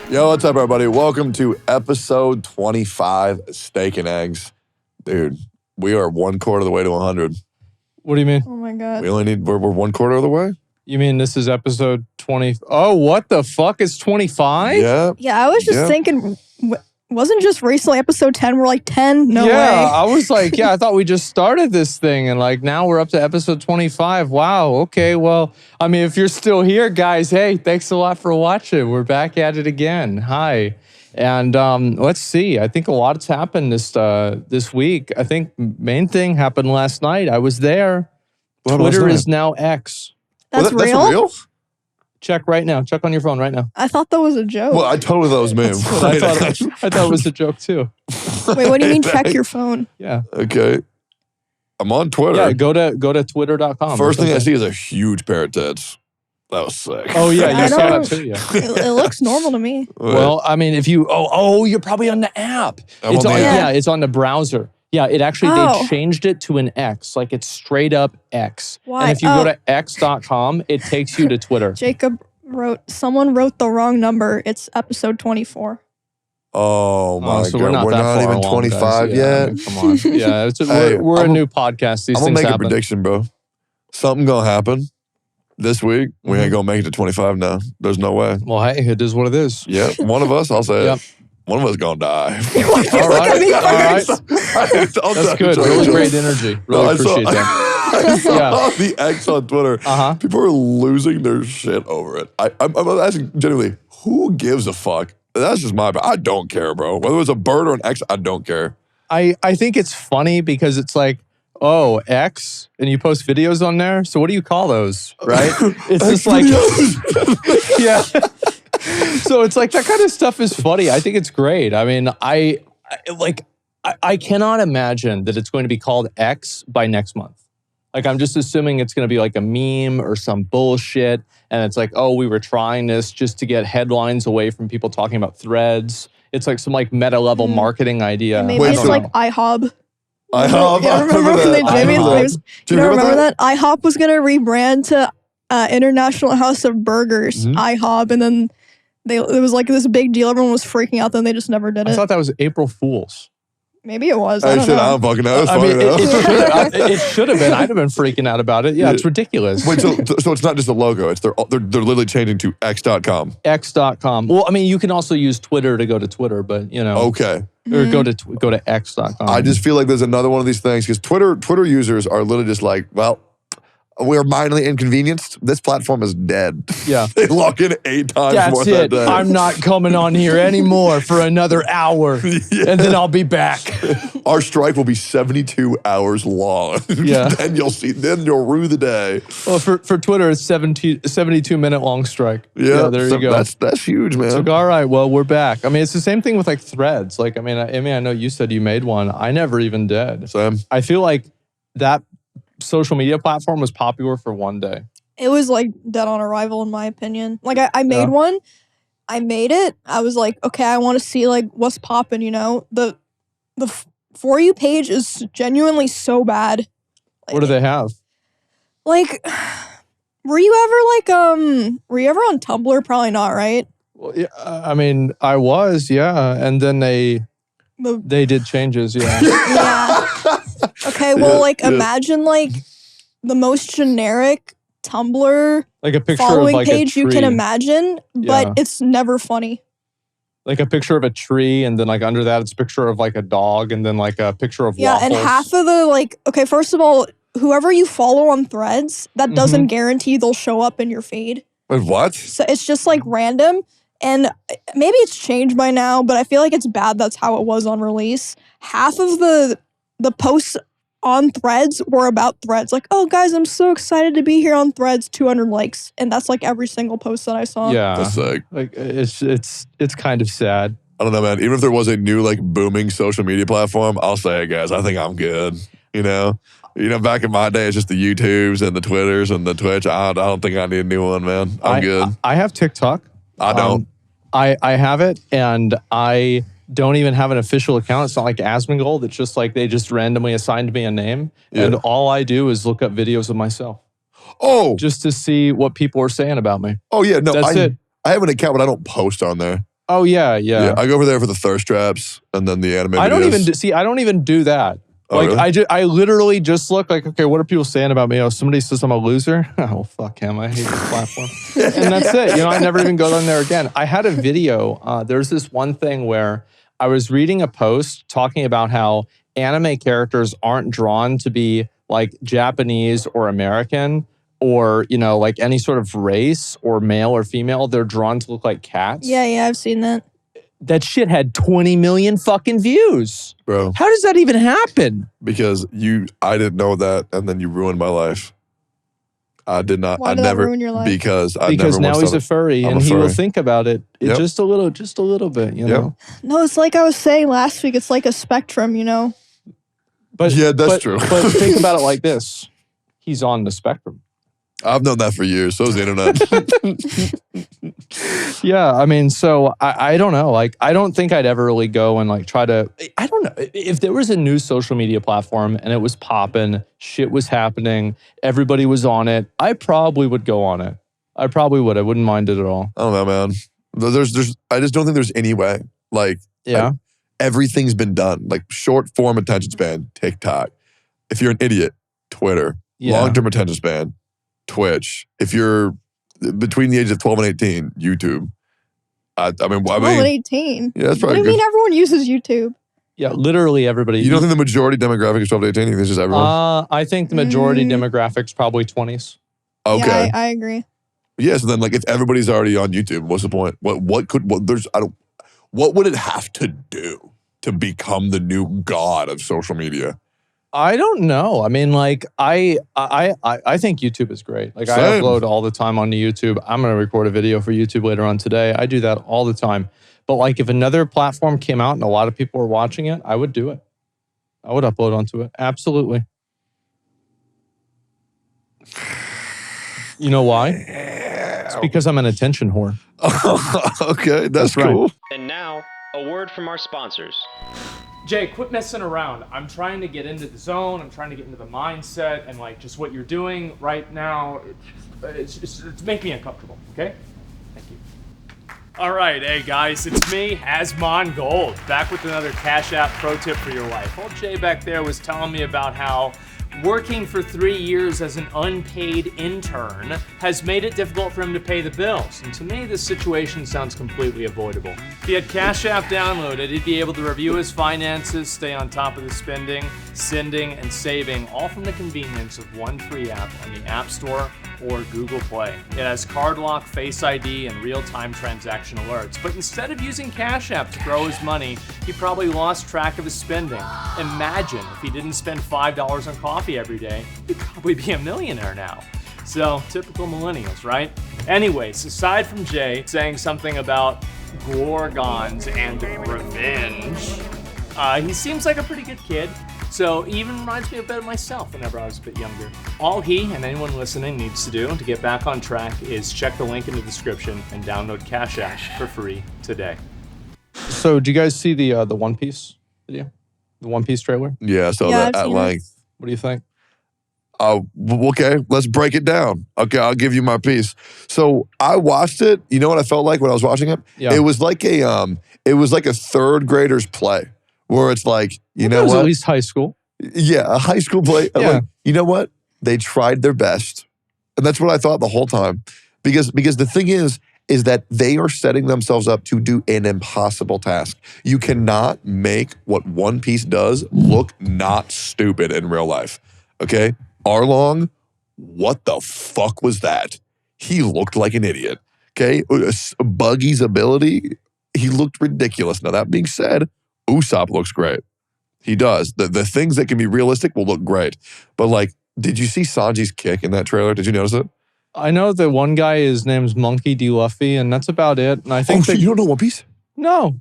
Yo, what's up, everybody? Welcome to episode 25, Steak and Eggs. Dude, we are 1/4 of the way to 100. What do you mean? Oh my God. We're 1/4 of the way? You mean this is episode 20? Oh, what the fuck? It's 25? Yeah. Yeah, I was just thinking, wasn't just recently episode 10? We're like 10? No way. I was like, I thought we just started this thing and like now we're up to episode 25. Wow. Okay. Well, I mean, if you're still here, guys, hey, thanks a lot for watching. We're back at it again. Hi. And let's see. I think a lot's happened this week. I think main thing happened last night. I was there. Twitter is now X. That's That's real? real? Check right now. Check on your phone right now. I thought that was a joke. Well, I totally thought it was me. I thought it was a joke too. Wait, what do you mean check your phone? Yeah. Okay. I'm on Twitter. Yeah, go to twitter.com. First thing I see is a huge pair of tits. That was sick. Oh, yeah, I you saw don't- that too, yeah. It looks normal to me. Well, I mean, if you, you're probably on the app. I'm It's on the on, app. yeah, it's on the browser. Yeah, it actually, Oh. they changed it to an X, like it's straight up X. Why? And if you go to x.com, it takes you to Twitter. Someone wrote the wrong number. It's episode 24. Oh, my So God. we're not that far even along, 25 guys. Yeah, yet. I mean, come on. Yeah, Hey, we're a I'm new podcast. These I'm going things to make happen. a prediction, bro. Something going to happen this week. We ain't going to make it to 25 now. There's no way. Well, hey, it is what it is. Yeah, one of us, I'll say Yep. it. One of us going to die. All right. All right. I'll That's tell good. you. Really great energy. No, Really I saw- appreciate that. I saw the X on Twitter. Uh-huh. People are losing their shit over it. I'm asking genuinely, who gives a fuck? That's just my. I don't care, bro. Whether it's a bird or an X, I don't care. I think it's funny because it's like, oh, X, and you post videos on there. So what do you call those, right? It's just like, yeah. So it's like that kind of stuff is funny. I think it's great. I mean, I cannot imagine that it's going to be called X by next month. Like, I'm just assuming it's going to be like a meme or some bullshit. And it's like, oh, we were trying this just to get headlines away from people talking about threads. It's like some like meta level marketing idea. Maybe Wait, it's so- like IHOB. IHOP. Yeah, remember when they I remember that. Do You you don't remember that? IHOP was going to rebrand to International House of Burgers, Mhm. IHOB, and then it was like this big deal. Everyone was freaking out, then they just never did I it. thought that was April Fool's. Maybe it was. I Hey, don't shit, know. I don't fucking know. It's I funny mean, though. it should have been. I'd have been freaking out about it. Yeah, it's ridiculous. Wait, so it's not just a logo. It's they're literally changing to X.com. X.com. Well, I mean, you can also use Twitter to go to Twitter, but you know, Okay. or go to X.com. I just feel like there's another one of these things because Twitter users are literally just like, well, we are mildly inconvenienced. This platform is dead. Yeah. They log in 8 times more That's that it. day. I'm not coming on here anymore for another hour, and then I'll be back. Our strike will be 72 hours long. Yeah. Then you'll rue the day. Well, for Twitter, it's 72-minute long strike. Yeah, there so you go. That's huge, man. It's like, all right, well, we're back. I mean, it's the same thing with like threads. Like, I mean, Amy, I know you said you made one. I never even did. Sam? I feel like that social media platform was popular for one day. It was like dead on arrival, in my opinion. Like I made Yeah. one. I made it. I was like, okay, I want to see like what's popping. You know, the For You page is genuinely so bad. What do they have? Like, were you ever on Tumblr? Probably not, right? Well, yeah, I mean, I was, yeah, and then they did changes, yeah. Yeah. Okay, well, Yeah, like yeah. imagine like the most generic Tumblr Like a picture following of like page a you tree. can imagine, but Yeah. it's never funny. Like a picture of a tree, and then like under that, it's a picture of like a dog, and then like a picture of Yeah, waffles. and half of the okay, first of all, whoever you follow on Threads, that doesn't guarantee they'll show up in your feed. Wait, what? So it's just like random. And maybe it's changed by now, but I feel like it's bad that's how it was on release. Half of the posts on Threads were about Threads. Like, oh guys, I'm so excited to be here on Threads, 200 likes. And that's like every single post that I saw. Yeah, That's sick. like it's kind of sad. I don't know, man. Even if there was a new like booming social media platform, I'll say it, guys. I think I'm good. You know, back in my day, it's just the YouTubes and the Twitters and the Twitch. I don't think I need a new one, man. I'm good. I have TikTok. I don't. I have it, and I don't even have an official account. It's not like Asmongold. It's just like they just randomly assigned me a name, and all I do is look up videos of myself. Oh, Just to see what people are saying about me. oh yeah. No, That's it. I have an account, but I don't post on there. Oh yeah. Yeah, I go over there for the thirst traps and then the anime I don't videos. even I don't even do that. Oh, Like really? I literally just look like, okay, what are people saying about me? Oh, somebody says I'm a loser. Oh, fuck him. I hate this platform. And that's it. You know, I never even go on there again. I had a video. There's this one thing where I was reading a post talking about how anime characters aren't drawn to be like Japanese or American or, you know, like any sort of race or male or female. They're drawn to look like cats. Yeah, I've seen that. That shit had 20 million fucking views. Bro, How does that even happen? because I didn't know that and then you ruined my life. I did not. Why I did that never ruin your life? because I Because never now once he's thought a furry I'm and a he will furry. think about it Yep. just a little bit, you know. No, it's like I was saying last week. It's like a spectrum, you know? But Yeah, that's true. But think about it like this: he's on the spectrum. I've known that for years. So is the internet. Yeah, I mean, so I don't know. Like, I don't think I'd ever really go and like try to. I don't know if there was a new social media platform and it was popping, shit was happening, everybody was on it. I probably would go on it. I probably would. I wouldn't mind it at all. I don't know, man. I just don't think there's any way. Like, Yeah. everything's been done. Like short form attention span, TikTok. If you're an idiot, Twitter. Yeah. Long term attention span, Twitch. If you're between the ages of 12 and 18, YouTube. I mean, 12 and 18. yeah, that's What do probably you good. mean everyone uses YouTube? Yeah, literally everybody. You don't think the majority demographic is 12 to 18? You think it's just everyone? I think the majority Mm. demographics probably 20s. Okay. Yeah, I agree. Yeah, so then like if everybody's already on YouTube, what's the point? What would it have to do to become the new god of social media? I don't know. I mean, like I think YouTube is great. Like I Same. upload all the time onto YouTube. I'm gonna record a video for YouTube later on today. I do that all the time. But like if another platform came out and a lot of people were watching it, I would do it. I would upload onto it. Absolutely. You know why? It's because I'm an attention whore. Okay, that's right. cool. And now, a word from our sponsors. Jay, quit messing around. I'm trying to get into the zone. I'm trying to get into the mindset, and like just what you're doing right now, it's making me uncomfortable. Okay? Thank you. All right, hey guys, it's me, Asmongold, back with another Cash App pro tip for your life. Old Jay back there was telling me about how working for 3 years as an unpaid intern has made it difficult for him to pay the bills. And to me, this situation sounds completely avoidable. If he had Cash App downloaded, he'd be able to review his finances, stay on top of the spending, sending, and saving, all from the convenience of one free app on the App Store or Google Play. It has card lock, Face ID, and real-time transaction alerts. But instead of using Cash App to grow his money, he probably lost track of his spending. Imagine if he didn't spend $5 on coffee every day, he'd probably be a millionaire now. So, typical millennials, right? Anyways, aside from Jay saying something about gorgons and revenge, he seems like a pretty good kid. So he even reminds me a bit of myself whenever I was a bit younger. All he and anyone listening needs to do to get back on track is check the link in the description and download Cash App for free today. So, do you guys see the One Piece video? The One Piece trailer? Yeah, so Yeah, that I've at seen it. length. What do you think? Okay, let's break it down. Okay, I'll give you my piece. So I watched it. You know what I felt like when I was watching it? Yeah. It was like a third grader's play where it's like, you It know was what? at least high school. Yeah, a high school play. I'm Yeah. like, you know what? They tried their best. And that's what I thought the whole time. Because the thing is that they are setting themselves up to do an impossible task. You cannot make what One Piece does look not stupid in real life. Okay? Arlong, what the fuck was that? He looked like an idiot. Okay? Buggy's ability, he looked ridiculous. Now, that being said, Usopp looks great. He does. The things that can be realistic will look great. But like, did you see Sanji's kick in that trailer? Did you notice it? I know that one guy, his name's Monkey D. Luffy, and that's about it. And I think So that, you don't know One Piece? no.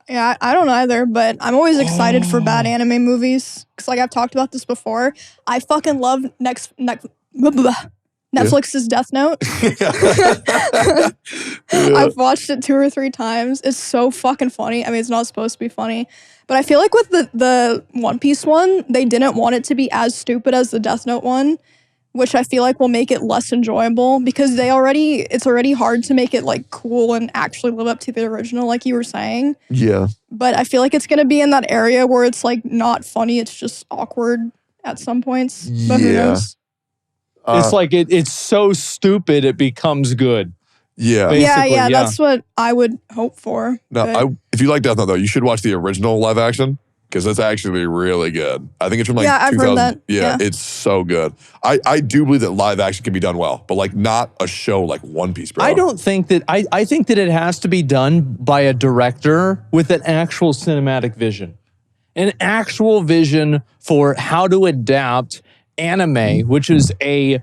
Yeah, I don't either, but I'm always excited for bad anime movies. Because, like, I've talked about this before. I fucking love Netflix's Death Note. I've watched it 2 or 3 times. It's so fucking funny. I mean, it's not supposed to be funny. But I feel like with the One Piece one, they didn't want it to be as stupid as the Death Note one. which I feel like will make it less enjoyable because it's already hard to make it like cool and actually live up to the original, like you were saying. Yeah. But I feel like it's gonna be in that area where it's like not funny, it's just awkward at some points. But who Yeah. knows? It's like it's so stupid it becomes good. Yeah. Basically, Yeah, that's what I would hope for. Now, but- if you like Death Note, though, you should watch the original live action because it's actually really good. I think it's from like Yeah, I've 2000. heard that. Yeah, Yeah. it's so good. I do believe that live action can be done well, but like not a show like One Piece, bro. I don't think that I think that it has to be done by a director with an actual cinematic vision. An actual vision for how to adapt anime, which is it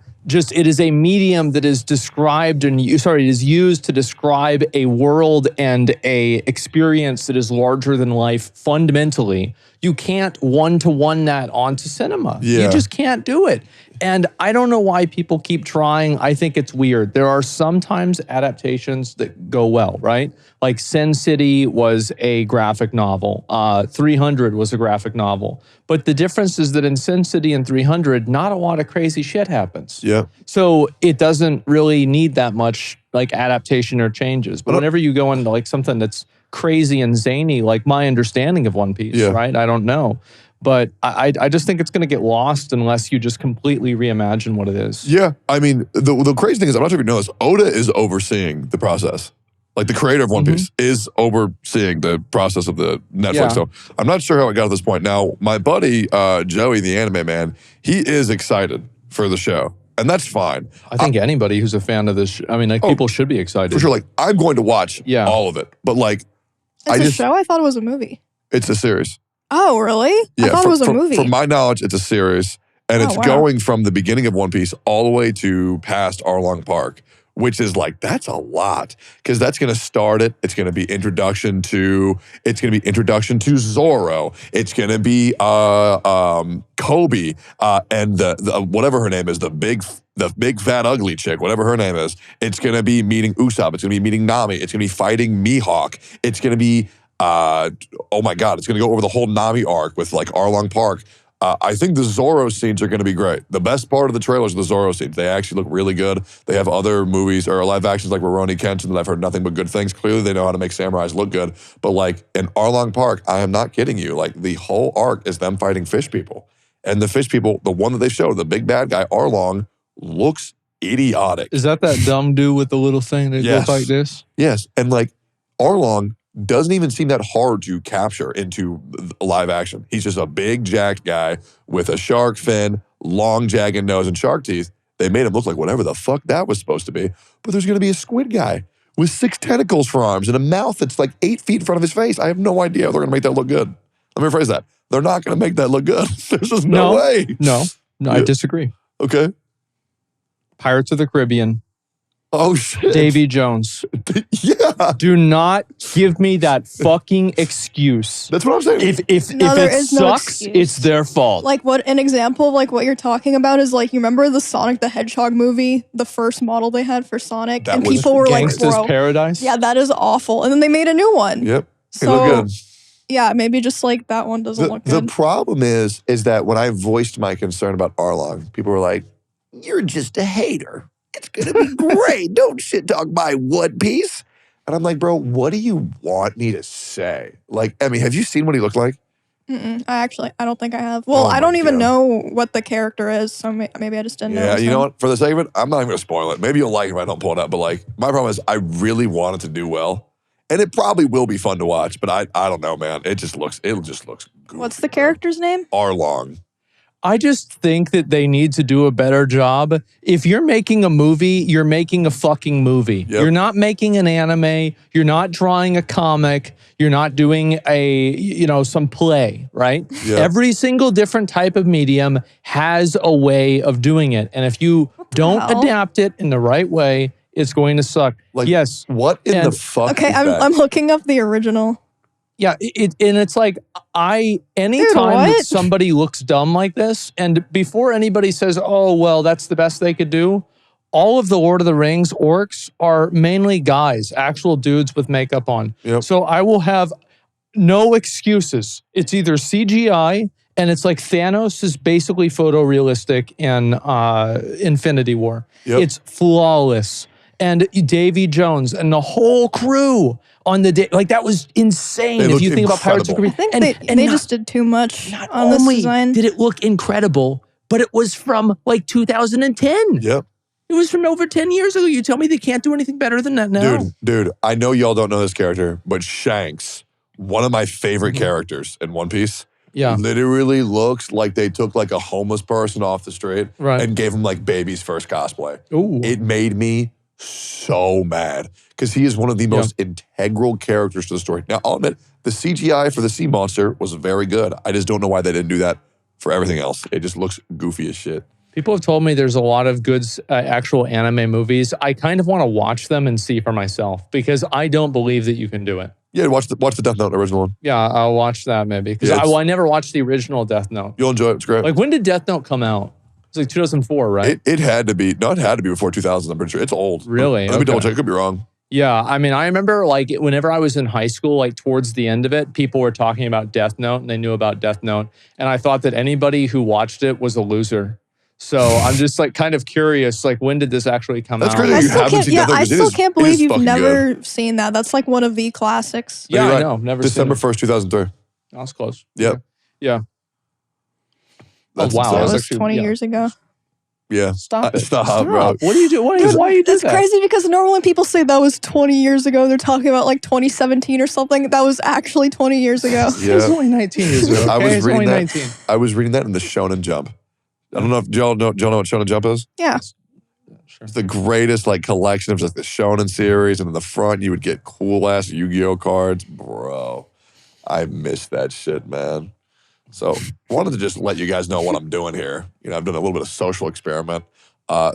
is a medium that is described and it is used to describe a world and a experience that is larger than life fundamentally. You can't one-to-one that onto cinema. Yeah. You just can't do it. And I don't know why people keep trying. I think it's weird. There are sometimes adaptations that go well, right? Like Sin City was a graphic novel. 300 was a graphic novel. But the difference is that in Sin City and 300, not a lot of crazy shit happens. Yeah. So it doesn't really need that much like adaptation or changes. But whenever you go into like something that's crazy and zany, like my understanding of One Piece, Yeah. right? I don't know. But I just think it's going to get lost unless you just completely reimagine what it is. Yeah. I mean, the crazy thing is, I'm not sure if you know this, Oda is overseeing the process. Like the creator of One Piece is overseeing the process of the Netflix. Yeah. So I'm not sure how it got to this point. Now, my buddy, Joey, the anime man, he is excited for the show. And that's fine. I think anybody who's a fan of this, people should be excited. For sure. Like, I'm going to watch all of it. But like, It's a show? I thought it was a movie. It's a series. Oh, really? I thought it was a movie. From my knowledge, it's a series. And it's wow. going from the beginning of One Piece all the way to past Arlong Park, which is like, that's a lot. Because that's going to start it. It's going to be introduction to Zoro. It's going to be Kobe and the whatever her name is, the big fat ugly chick, whatever her name is. It's going to be meeting Usopp. It's going to be meeting Nami. It's going to be fighting Mihawk. It's going to be, oh my God, it's going to go over the whole Nami arc with like Arlong Park. I think the Zoro scenes are going to be great. The best part of the trailers are the Zoro scenes. They actually look really good. They have other movies or live actions like Rurouni Kenshin that I've heard nothing but good things. Clearly, they know how to make samurais look good. But like in Arlong Park, I am not kidding you. Like the whole arc is them fighting fish people. And the fish people, the one that they showed, the big bad guy, Arlong, looks idiotic. Is that dumb dude with the little thing that Yes. goes like this? Yes. And like Arlong doesn't even seem that hard to capture into live action. He's just a big jacked guy with a shark fin, long jagged nose, and shark teeth. They made him look like whatever the fuck that was supposed to be. But there's going to be a squid guy with 6 tentacles for arms and a mouth that's like 8 feet in front of his face. I have no idea how they're going to make that look good. Let me rephrase that. They're not going to make that look good. There's just no way. No, I disagree. Okay. Pirates of the Caribbean, Oh, shit. Davy Jones. Yeah. Do not give me that fucking excuse. That's what I'm saying. If No, there it is no sucks, excuse. it's their fault. Like an example of like what you're talking about is like, you remember the Sonic the Hedgehog movie, the first model they had for Sonic, That and was people were like, Gangsta's bro, Paradise. yeah, that is awful. And then they made a new one. Yep. It So looked good. yeah, maybe just like that one doesn't look The good. problem is that when I voiced my concern about Arlong, people were like, "You're just a hater. It's gonna be great. Don't shit talk my One Piece." And I'm like, bro, what do you want me to say? Like, I mean, have you seen what he looked like? I don't think I have. Well, Oh I don't my even God. know what the character is, so maybe I just didn't know. it Yeah, was you him. know what? For the sake of it, I'm not even gonna spoil it. Maybe you'll like it if I don't pull it up. But like, my problem is I really want it to do well. And it probably will be fun to watch, but I don't know, man. It just looks goofy. What's the character's name? Arlong. I just think that they need to do a better job. If you're making a movie, you're making a fucking movie. Yep. You're not making an anime. You're not drawing a comic. You're not doing some play, right? Yeah. Every single different type of medium has a way of doing it. And if you don't hell? adapt it in the right way, it's going to suck. Like, yes. What in And- the fuck? Okay, is I'm that? looking up the original. Yeah, and it's like anytime that what? somebody looks dumb like this, and before anybody says, "Oh, well, that's the best they could do," all of the Lord of the Rings orcs are mainly guys, actual dudes with makeup on. Yep. So I will have no excuses. It's either CGI And it's like Thanos is basically photorealistic in Infinity War. Yep. It's flawless. And Davy Jones and the whole crew on the day, like that was insane. They If looked you think about Pirates of the incredible. Caribbean. I think they just did too much not on this only design. did it look incredible, but it was from like 2010. Yep. It was from over 10 years ago. You tell me they can't do anything better than that now. Dude, I know y'all don't know this character, but Shanks, one of my favorite characters in One Piece, Yeah. literally looks like they took like a homeless person off the street Right. and gave him like baby's first cosplay. Ooh. It made me so mad because he is one of the most integral characters to the story. Now, I'll admit, the CGI for the sea monster was very good. I just don't know why they didn't do that for everything else. It just looks goofy as shit. People have told me there's a lot of good actual anime movies. I kind of want to watch them and see for myself because I don't believe that you can do it. Yeah, watch the Death Note original one. Yeah, I'll watch that maybe because Yeah, I never watched the original Death Note. You'll enjoy it. It's great. Like when did Death Note come out? It's like 2004, right? It had to be, no, it had to be before 2000. I'm pretty sure. It's old. Really? Let me double Okay. check. I could be wrong. Yeah, I mean, I remember like whenever I was in high school, like towards the end of it, people were talking about Death Note and they knew about Death Note. And I thought that anybody who watched it was a loser. So I'm just like kind of curious, like when did this actually come That's out? crazy. I You still haven't can't, seen yeah, Death Note I 'cause it still is- can't it is believe you've fucking never seen that. That's like one of the classics. Yeah, You're I right. know. Never December seen 1st, 2003. it. I was close. Yep. Yeah. That's wow. insane. That was was actually- 20 yeah. years ago. Yeah. Stop it. Stop, bro. What do you do? Why do you do It's that? crazy because normally when people say that was 20 years ago, they're talking about like 2017 or something. That was actually 20 years ago. Yeah. He's only 19 years ago. Okay? I was He's reading only that. 19. I was reading that in the Shonen Jump. I don't know if y'all know what Shonen Jump is. Yeah. Sure. It's the greatest like collection of like the Shonen series, and in the front you would get cool ass Yu-Gi-Oh cards, bro. I miss that shit, man. So wanted to just let you guys know what I'm doing here. You know, I've done a little bit of social experiment.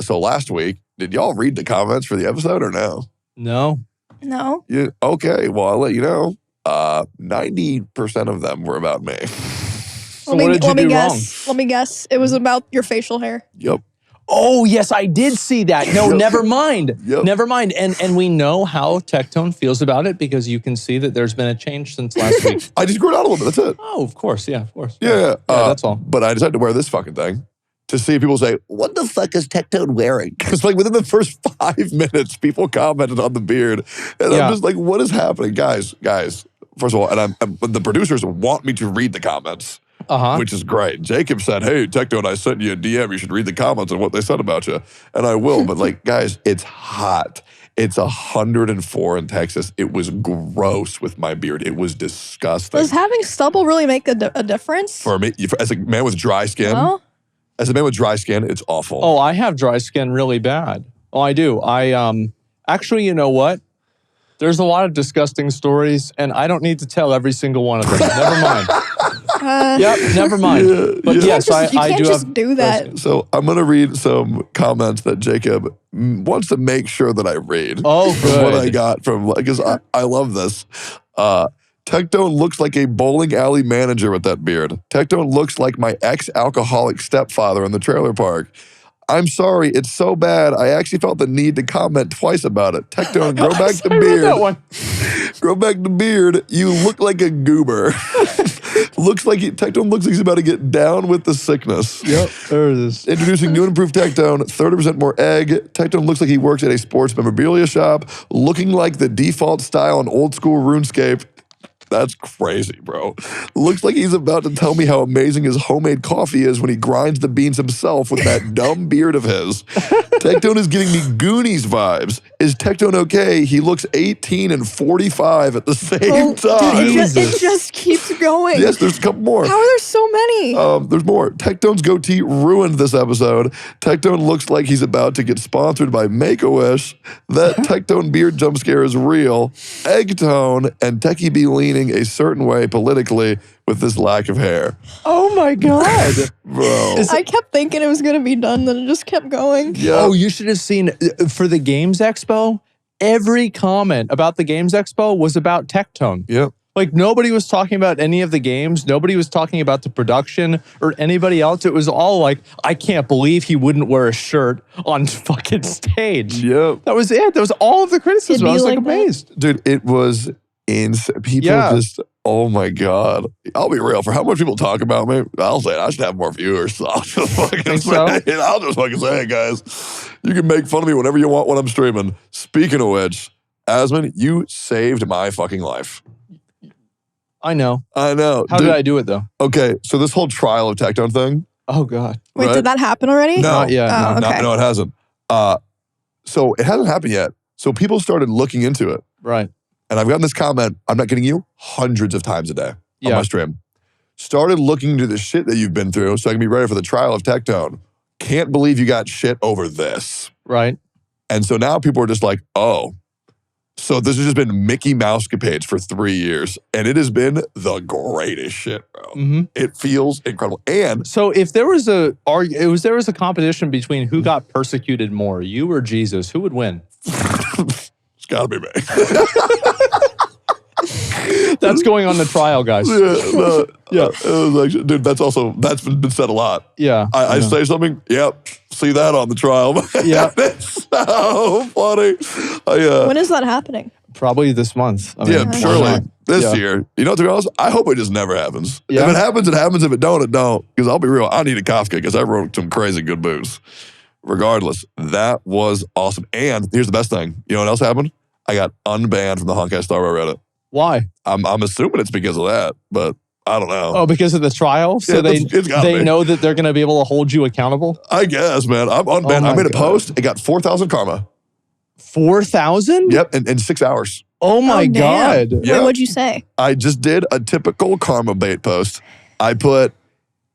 So last week, did y'all read the comments for the episode or no? No. No. Yeah. Okay. Well, I'll let you know. 90% of them were about me. So what did you do wrong? Let me guess. It was about your facial hair. Yep. Oh, yes, I did see that. No, Yep. never mind. Yep. Never mind. And we know how Tectone feels about it because you can see that there's been a change since last week. I just grew it out a little bit. That's it. Oh, of course. Yeah, of course. Yeah. That's all. But I decided to wear this fucking thing to see people say, what the fuck is Tectone wearing? Because like within the first 5 minutes, people commented on the beard. And Yeah. I'm just like, what is happening? Guys, first of all, and the producers want me to read the comments. Uh-huh. Which is great. Jacob said, hey, Tectone, I sent you a DM. You should read the comments on what they said about you. And I will. But like, guys, it's hot. It's 104 in Texas. It was gross with my beard. It was disgusting. Does having stubble really make a difference? For me, as a man with dry skin, No? as a man with dry skin, it's awful. Oh, I have dry skin really bad. Oh, I do. Actually, you know what? There's a lot of disgusting stories, and I don't need to tell every single one of them. Never mind. Yep, never mind. Yeah, But yeah. yes, you I can't do just have do that. So I'm going to read some comments that Jacob wants to make sure that I read. Oh, From what I good. got from, because I love this. Tectone looks like a bowling alley manager with that beard. Tectone looks like my ex-alcoholic stepfather in the trailer park. I'm sorry, it's so bad. I actually felt the need to comment twice about it. Tectone, grow back the I read that beard. one. Grow back the beard. You look like a goober. Tectone looks like he's about to get down with the sickness. Yep, there it is. Introducing new and improved Tectone, 30% more egg. Tectone looks like he works at a sports memorabilia shop, looking like the default style in old school RuneScape. That's crazy, bro. Looks like he's about to tell me how amazing his homemade coffee is when he grinds the beans himself with that dumb beard of his. Tectone is giving me Goonies vibes. Is Tectone okay? He looks 18 and 45 at the same time. Dude, it just keeps going. Yes, there's a couple more. How are there so many? There's more. Tectone's goatee ruined this episode. Tectone looks like he's about to get sponsored by Make-A-Wish. That Tectone beard jump scare is real. Eggtone and Techie be leaning a certain way politically with this lack of hair. Oh my God. Bro. I kept thinking it was going to be done, then it just kept going. Yeah. Oh, you should have seen for the Games Expo, every comment about the Games Expo was about Tectone. Yep. Like nobody was talking about any of the games. Nobody was talking about the production or anybody else. It was all like, I can't believe he wouldn't wear a shirt on fucking stage. Yep. That was it. That was all of the criticism. It'd I be was like like that. amazed. Dude, it was insane. People Yeah. just, Oh my God. I'll be real. For how much people talk about me, I'll say it. I should have more viewers. So I'll just fucking say it. I'll just fucking say it, guys. You can make fun of me whenever you want when I'm streaming. Speaking of which, Asmon, you saved my fucking life. I know. I know. How did I do it though? Okay, so this whole trial of Tectone thing. Oh God. Wait, right? did that happen already? No. Not yet. Oh, no. okay. No, it hasn't. So it hasn't happened yet. So people started looking into it. Right. And I've gotten this comment, I'm not kidding you, hundreds of times a day on Yeah. my stream. Started looking into the shit that you've been through so I can be ready for the trial of Tectone. Can't believe you got shit over this. Right. And so now people are just like, oh. So this has just been Mickey Mouse capades for 3 years. And it has been the greatest shit, bro. Mm-hmm. It feels incredible. And So if there was a competition between who got persecuted more, you or Jesus, who would win? it's gotta be me. That's going on the trial, guys. Yeah. It was actually, dude, that's been said a lot. Yeah. I say something, yep, see that on the trial. Yeah. It's so funny. When is that happening? Probably this month. I mean, Yeah, why surely. not? This Yeah. year. You know, to be honest, I hope it just never happens. Yeah. If it happens, it happens. If it don't, it don't. Because I'll be real, I need a Kafka because I wrote some crazy good booze. Regardless, that was awesome. And here's the best thing. You know what else happened? I got unbanned from the Honkai Star Rail Reddit. Why? I'm assuming it's because of that, but I don't know. Oh, because of the trial? So Yeah, it's gotta they be. know that they're going to be able to hold you accountable? I guess, man. I'm unbanned. Oh I my made a God. post. It got 4,000 karma. 4,000? Yep, in 6 hours. Oh my Oh, damn. God. Yeah. Wait, what'd you say? I just did a typical karma bait post. I put,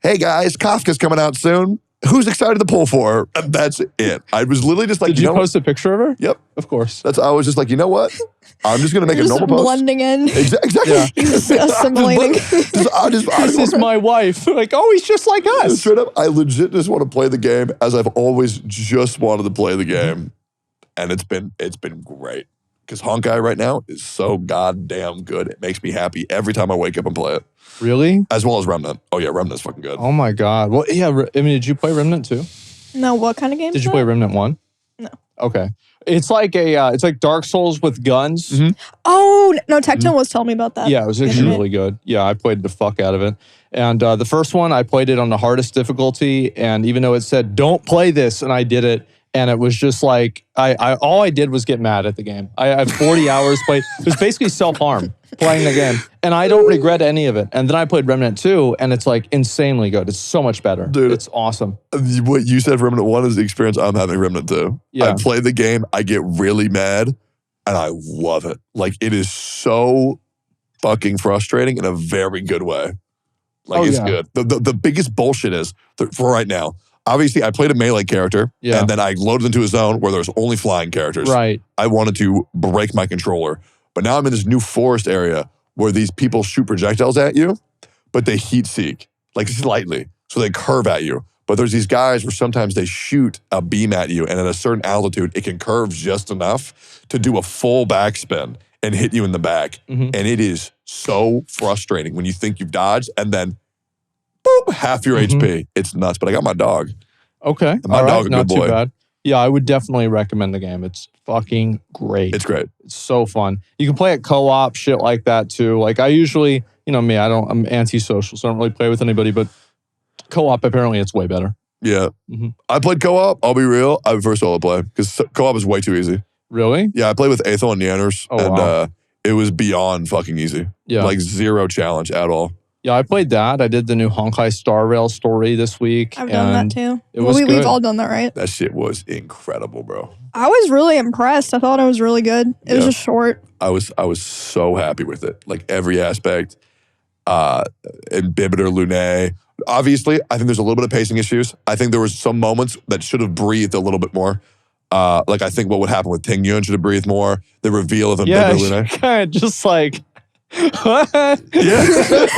hey guys, Kafka's coming out soon. Who's excited to pull for her? And that's it. I was literally just like, Did you know what? post a picture of her? Yep. Of course. I was just like, you know what? I'm just going to make a Just normal post. blending in. Exactly. Yeah. He's assimilating. This is my wife. Like, oh, he's just like us. Straight up, I legit just want to play the game as I've always just wanted to play the game. And it's been great. Because Honkai right now is so goddamn good. It makes me happy every time I wake up and play it. Really? As well as Remnant. Oh yeah, Remnant's fucking good. Oh my God. Well, yeah. I mean, did you play Remnant too? No, what kind of game? Did is you that? play Remnant 1? No. Okay. It's like it's like Dark Souls with guns. Mhm. Oh no, Tectone was telling me about that. Yeah, it was the other actually day. really good. Yeah, I played the fuck out of it. And the first one, I played it on the hardest difficulty. And even though it said, don't play this, and I did it. And it was just like, all I did was get mad at the game. I had 40 hours played. It was basically self-harm playing the game. And I don't regret any of it. And then I played Remnant 2, and it's like insanely good. It's so much better. Dude. It's awesome. What you said for Remnant 1 is the experience I'm having Remnant 2. Yeah. I play the game, I get really mad, and I love it. Like, it is so fucking frustrating in a very good way. Like, Oh, it's yeah. good. The biggest bullshit is, for right now, obviously, I played a melee character, Yeah. and then I loaded into a zone where there's only flying characters. Right. I wanted to break my controller. But now I'm in this new forest area where these people shoot projectiles at you, but they heat seek, like slightly. So they curve at you. But there's these guys where sometimes they shoot a beam at you, and at a certain altitude, it can curve just enough to do a full backspin and hit you in the back. Mhm. And it is so frustrating when you think you've dodged, and then boop, half your Mhm. HP. It's nuts. But I got my dog. Okay. My All dog a right. Not good too boy. bad. Yeah, I would definitely recommend the game. It's fucking great. It's great. It's so fun. You can play it co-op, shit like that too. Like I usually, you know me, I'm antisocial, so I don't really play with anybody, but co-op, apparently it's way better. Yeah. Mhm. I played co-op. I'll be real. I prefer solo play because co-op is way too easy. Really? Yeah, I played with Aethel and Neanders, Oh, and wow. it was beyond fucking easy. Yeah. Like zero challenge at all. Yeah, I played that. I did the new Honkai Star Rail story this week. I've done and that too. it was We've good. all done that, right? That shit was incredible, bro. I was really impressed. I thought it was really good. It was Yeah. just short. I was so happy with it. Like every aspect. Inhibitor Lune. Obviously, I think there's a little bit of pacing issues. I think there was some moments that should have breathed a little bit more. Like I think what would happen with Ting Yun should have breathed more. The reveal of Yeah, Inhibitor Lune. kind of just like, what? Yeah.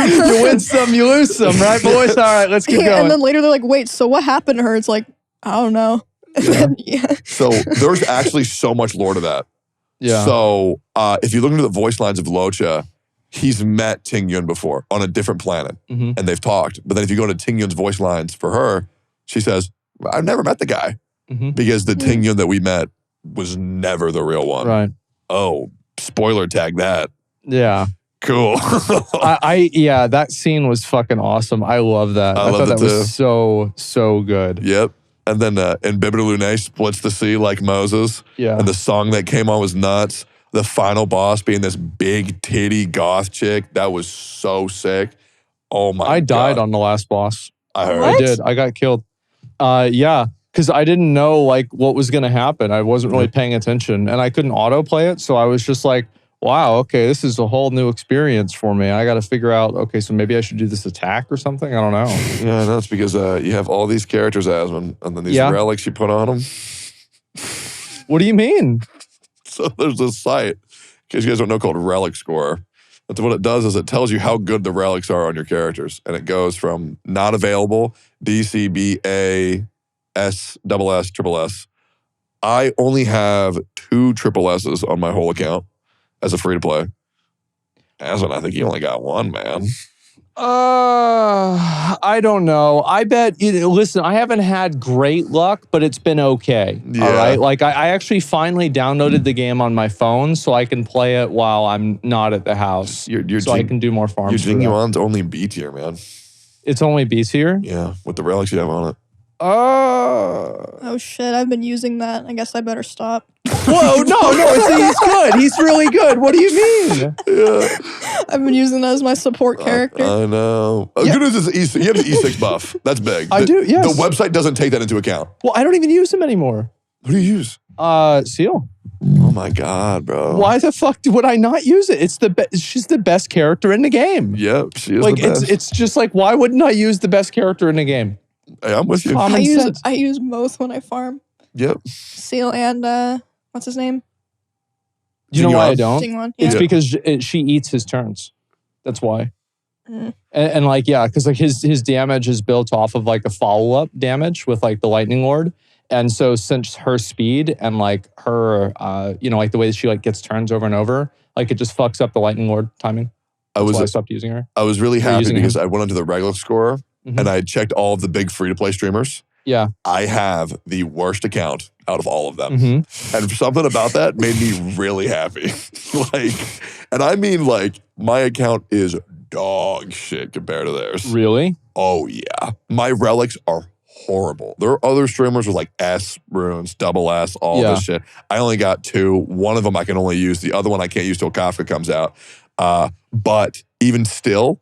You win some, you lose some, right, boys? All right, let's keep Yeah, going. and then later they're like, wait, so what happened to her? It's like, I don't know. And then, yeah. So there's actually so much lore to that. Yeah. So if you look into the voice lines of Locha, he's met Ting Yun before on a different planet, Mhm. and they've talked. But then if you go to Ting Yun's voice lines for her, she says, I've never met the guy. Mhm. Because the Ting Yun that we met was never the real one. Right. Oh, spoiler tag that. Yeah. Cool. Yeah, that scene was fucking awesome. I love that. I thought that was so good. Yep. And then in Bibita Lune splits the sea like Moses. Yeah. And the song that came on was nuts. The final boss being this big titty goth chick. That was so sick. Oh my God. I died on the last boss. I heard. What? I did. I got killed. Yeah. Because I didn't know like what was going to happen. I wasn't really paying attention and I couldn't autoplay it. So I was just like, wow, okay, this is a whole new experience for me. I got to figure out, okay, so maybe I should do this attack or something. I don't know. Yeah, no, it's because you have all these characters, Asmon, and then these relics you put on them. What do you mean? So there's this site, in case you guys don't know, called Relic Score. But what it does is it tells you how good the relics are on your characters. And it goes from not available, DCBA, SSS. I only have 2 triple S's on my whole account as a free-to-play. Asmon, I think you only got 1, man. I don't know. I bet, listen, I haven't had great luck, but it's been okay. Yeah. All right. Like I actually finally downloaded the game on my phone so I can play it while I'm not at the house. So I can do more farms. Your Jingyuan's only B tier, man. It's only B tier? Yeah, with the relics you have on it. Oh shit, I've been using that. I guess I better stop. Whoa, no, he's good. He's really good. What do you mean? Yeah. I've been using that as my support character. I know. Yeah. Good news is you have the E6 buff. That's big. I do, yes. The website doesn't take that into account. Well, I don't even use him anymore. What do you use? Seal. Oh my God, bro. Why the fuck would I not use it? It's she's the best character in the game. Yep, she is Like the best. it's just like, why wouldn't I use the best character in the game? Hey, I'm with you. Common sense. I use both when I farm. Yep. Seal and what's his name? You know why I don't? Jingwon. It's Yeah. because she eats his turns. That's why. Mm. And like, yeah, because like his damage is built off of like a follow-up damage with like the Lightning Lord. And so since her speed and like her, like the way that she like gets turns over and over, like it just fucks up the Lightning Lord timing. That's why I stopped using her. I was really happy using because I went onto the regular score Mhm. and I checked all of the big free-to-play streamers. Yeah. I have the worst account out of all of them. Mhm. And something about that made me really happy. And I mean like my account is dog shit compared to theirs. Really? Oh yeah. My relics are horrible. There are other streamers with like S runes, double S, all this shit. I only got 2. One of them I can only use. The other one I can't use till Kafka comes out. But even still,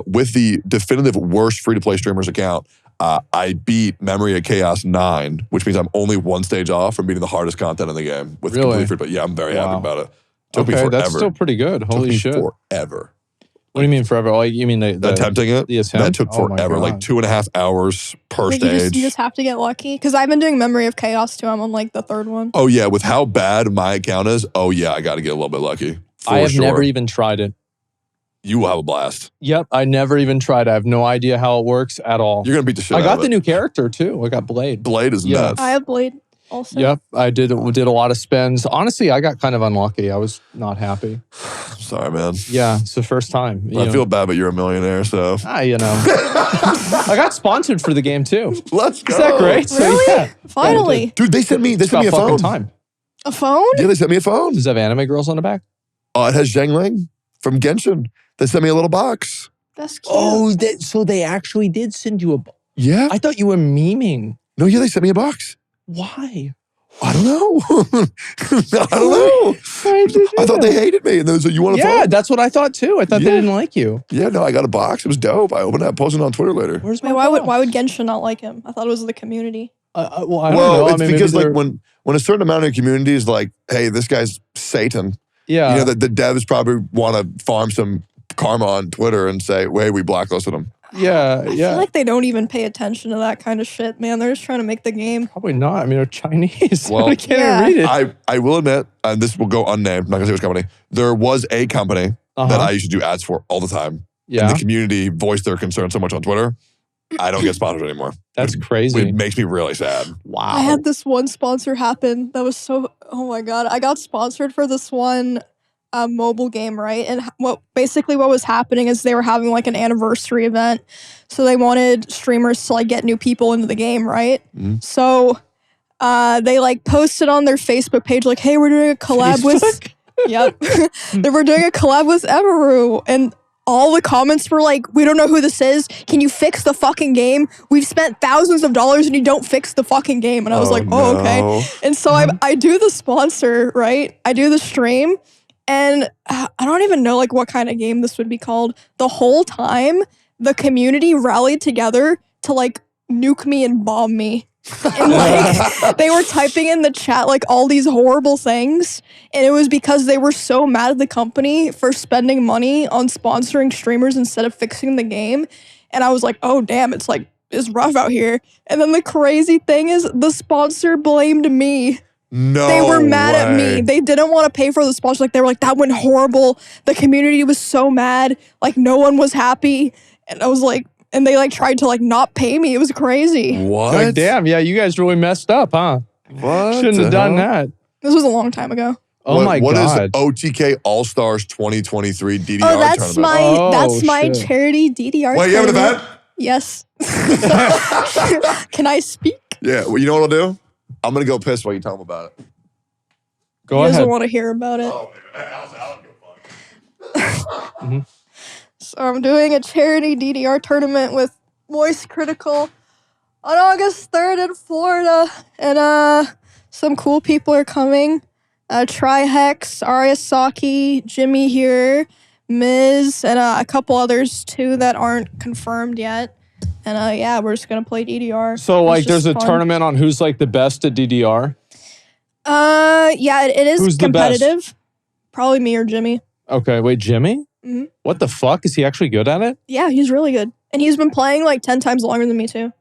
with the definitive worst free-to-play streamers account, I beat Memory of Chaos 9, which means I'm only 1 stage off from beating the hardest content in the game. With Really? complete free. Yeah, I'm very happy about it. Took me Okay, forever. that's still pretty good. Holy shit. Took me forever. What do you mean forever? Like you mean the Attempting it? the attempt? That took Oh my forever. God. Like 2.5 hours per Like stage. you just have to get lucky. Because I've been doing Memory of Chaos too. I'm on like the 3rd one. Oh yeah, with how bad my account is, oh yeah, I got to get a little bit lucky. For I have sure. never even tried it. You will have a blast. Yep, I never even tried. I have no idea how it works at all. You're gonna beat the shit I out got of the it. new character too. I got Blade. Blade is Yeah. nuts. I have Blade also. Yep, I did a lot of spins. Honestly, I got kind of unlucky. I was not happy. Sorry, man. Yeah, it's the first time. You I know. feel bad, but you're a millionaire, so I got sponsored for the game too. let's go. Is that great? So, Really? yeah. Finally. Dude, they sent me It's a about fucking phone. time. A phone? Yeah, they sent me a phone. Does it have anime girls on the back? Oh, it has Zhang Ling from Genshin. They sent me a little box. That's cute. So they actually did send you a. Yeah. I thought you were memeing. No, yeah, they sent me a box. Why? I don't know. I don't know. I thought they hated me, and they said, "You want a Yeah, phone?" that's what I thought too. I thought they Yeah. didn't like you. Yeah, no, I got a box. It was dope. I opened it up, posted it on Twitter later. Where's Wait, why would Genshin not like him? I thought it was the community. well, I don't know. Well, I it's mean, because maybe like when a certain amount of the community is like, "Hey, this guy's Satan," yeah, you know, the devs probably want to farm some karma on Twitter and say, "Hey, we blacklisted him." yeah, I yeah. feel like they don't even pay attention to that kind of shit, man. They're just trying to make the game. Probably not. I mean, they're Chinese. Well, I can't Yeah. even read it. I will admit, and this will go unnamed, I'm not gonna say which company. There was a company that I used to do ads for all the time. yeah, And the community voiced their concern so much on Twitter. I don't get sponsored anymore. that's crazy. It makes me really sad. Wow. I had this one sponsor happen that was so, oh my God. I got sponsored for this one mobile game, right? And what was happening is they were having like an anniversary event. So they wanted streamers to like get new people into the game, right? Mhm. So they like posted on their Facebook page like, hey, we're doing a collab with Yep. They were doing a collab with Emiru, and all the comments were like, we don't know who this is. Can you fix the fucking game? We've spent thousands of dollars and you don't fix the fucking game. And I was like, oh, okay. And so I do the sponsor, right? I do the stream, and I don't even know like what kind of game this would be called. The whole time, the community rallied together to like nuke me and bomb me. And like they were typing in the chat like all these horrible things, and it was because they were so mad at the company for spending money on sponsoring streamers instead of fixing the game. And I was like, oh damn, it's rough out here. And then the crazy thing is the sponsor blamed me. No, they were mad at way. me. They didn't want to pay for the sponsor. Like they were like, that went horrible. The community was so mad. Like no one was happy. And I was like, and they like tried to like not pay me. It was crazy. What? Like, damn, yeah, you guys really messed up, huh? What? Shouldn't the have done hell? that. This was a long time ago. Oh my What is God. OTK All Stars 2023 DDR Oh, that's tournament? Oh, my shit. charity DDR. Wait, you have an tournament. event? Yes. Can I speak? Yeah. Well, you know what I'll do? I'm gonna go piss while you tell them about it. Go He ahead. doesn't want to hear about it. Oh, I'll go fuck. So I'm doing a charity DDR tournament with Voice Critical on August 3rd in Florida. And some cool people are coming. Trihex, Ariasaki, Jimmy here, Miz, and a couple others too that aren't confirmed yet. And yeah, we're just gonna play DDR. So It's like just there's a fun. tournament on who's like the best at DDR? Yeah, it is Who's the best? competitive. Probably me or Jimmy. Okay, wait, Jimmy? Mhm. What the fuck? Is he actually good at it? Yeah, he's really good. And he's been playing like 10 times longer than me too.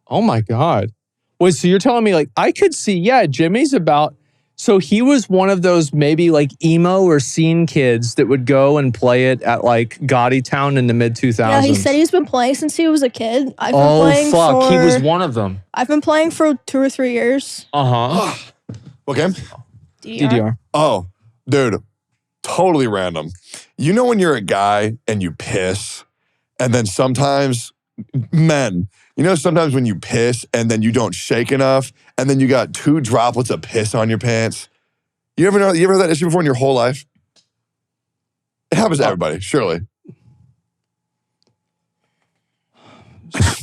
Oh my God. Wait, so you're telling me like I could see, yeah, Jimmy's about, so he was one of those maybe like emo or scene kids that would go and play it at like Gotti Town in the mid 2000s. Yeah, he said he's been playing since he was a kid. I've been Oh playing fuck, he for, was one of them. I've been playing for 2 or 3 years. Uh-huh. What game? DDR. Oh, dude, totally random. You know when you're a guy and you piss, and then sometimes, men, you know sometimes when you piss and then you don't shake enough, and then you got 2 droplets of piss on your pants? You ever had that issue before in your whole life? It happens to everybody, surely.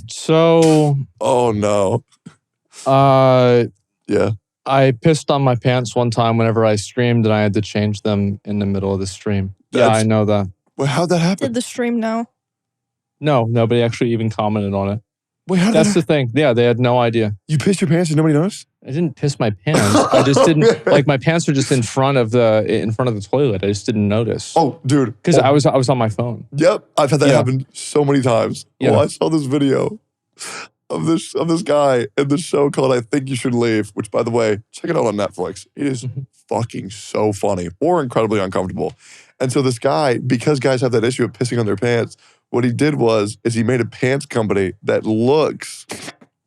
So Oh no. Yeah. I pissed on my pants one time whenever I streamed, and I had to change them in the middle of the stream. Yeah, That's- I know that. Well, how'd that happen? Did the stream now? No, nobody actually even commented on it. Wait, how did That's that the thing. Yeah, they had no idea. You pissed your pants and nobody noticed? I didn't piss my pants. I just didn't like my pants are just in front of the toilet. I just didn't notice. Oh, dude. Because Oh, I was on my phone. Yep, I've had that Yeah. happen so many times. Yeah. Oh, I saw this video of this guy in this show called I Think You Should Leave, which, by the way, check it out on Netflix. It is fucking so funny or incredibly uncomfortable. And so this guy, because guys have that issue of pissing on their pants, what he did is he made a pants company that looks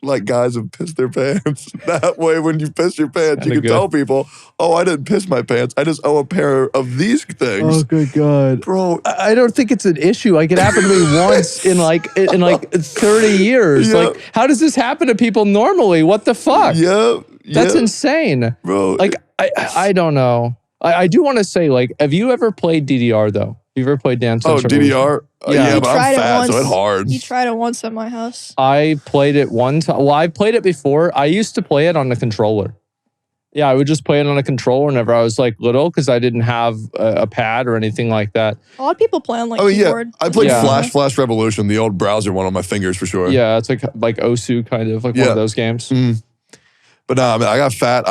like guys have pissed their pants. That way, when you piss your pants, you Kinda can good. tell people, oh, I didn't piss my pants. I just owe a pair of these things. good God. Bro, I don't think it's an issue. Like it happened to me once in like 30 years. Yeah. Like, how does this happen to people normally? What the fuck? yeah. That's yeah, insane. bro. Like I don't know. I do want to say, like, have you ever played DDR though? Have you ever played Dance Oh, Dance Revolution? DDR? Yeah. Yeah, He but I'm tried it fat, so once. it's hard. He tried it once at my house. I played it one time. Well, I played it before. I used to play it on the controller. Yeah, I would just play it on a controller whenever I was like little because I didn't have a pad or anything like that. A lot of people play on like Oh, yeah. keyboard. I played Yeah. Flash Revolution, the old browser one on my fingers for sure. Yeah, it's like Osu kind of like one Yeah. of those games. But no, I mean, I got fat.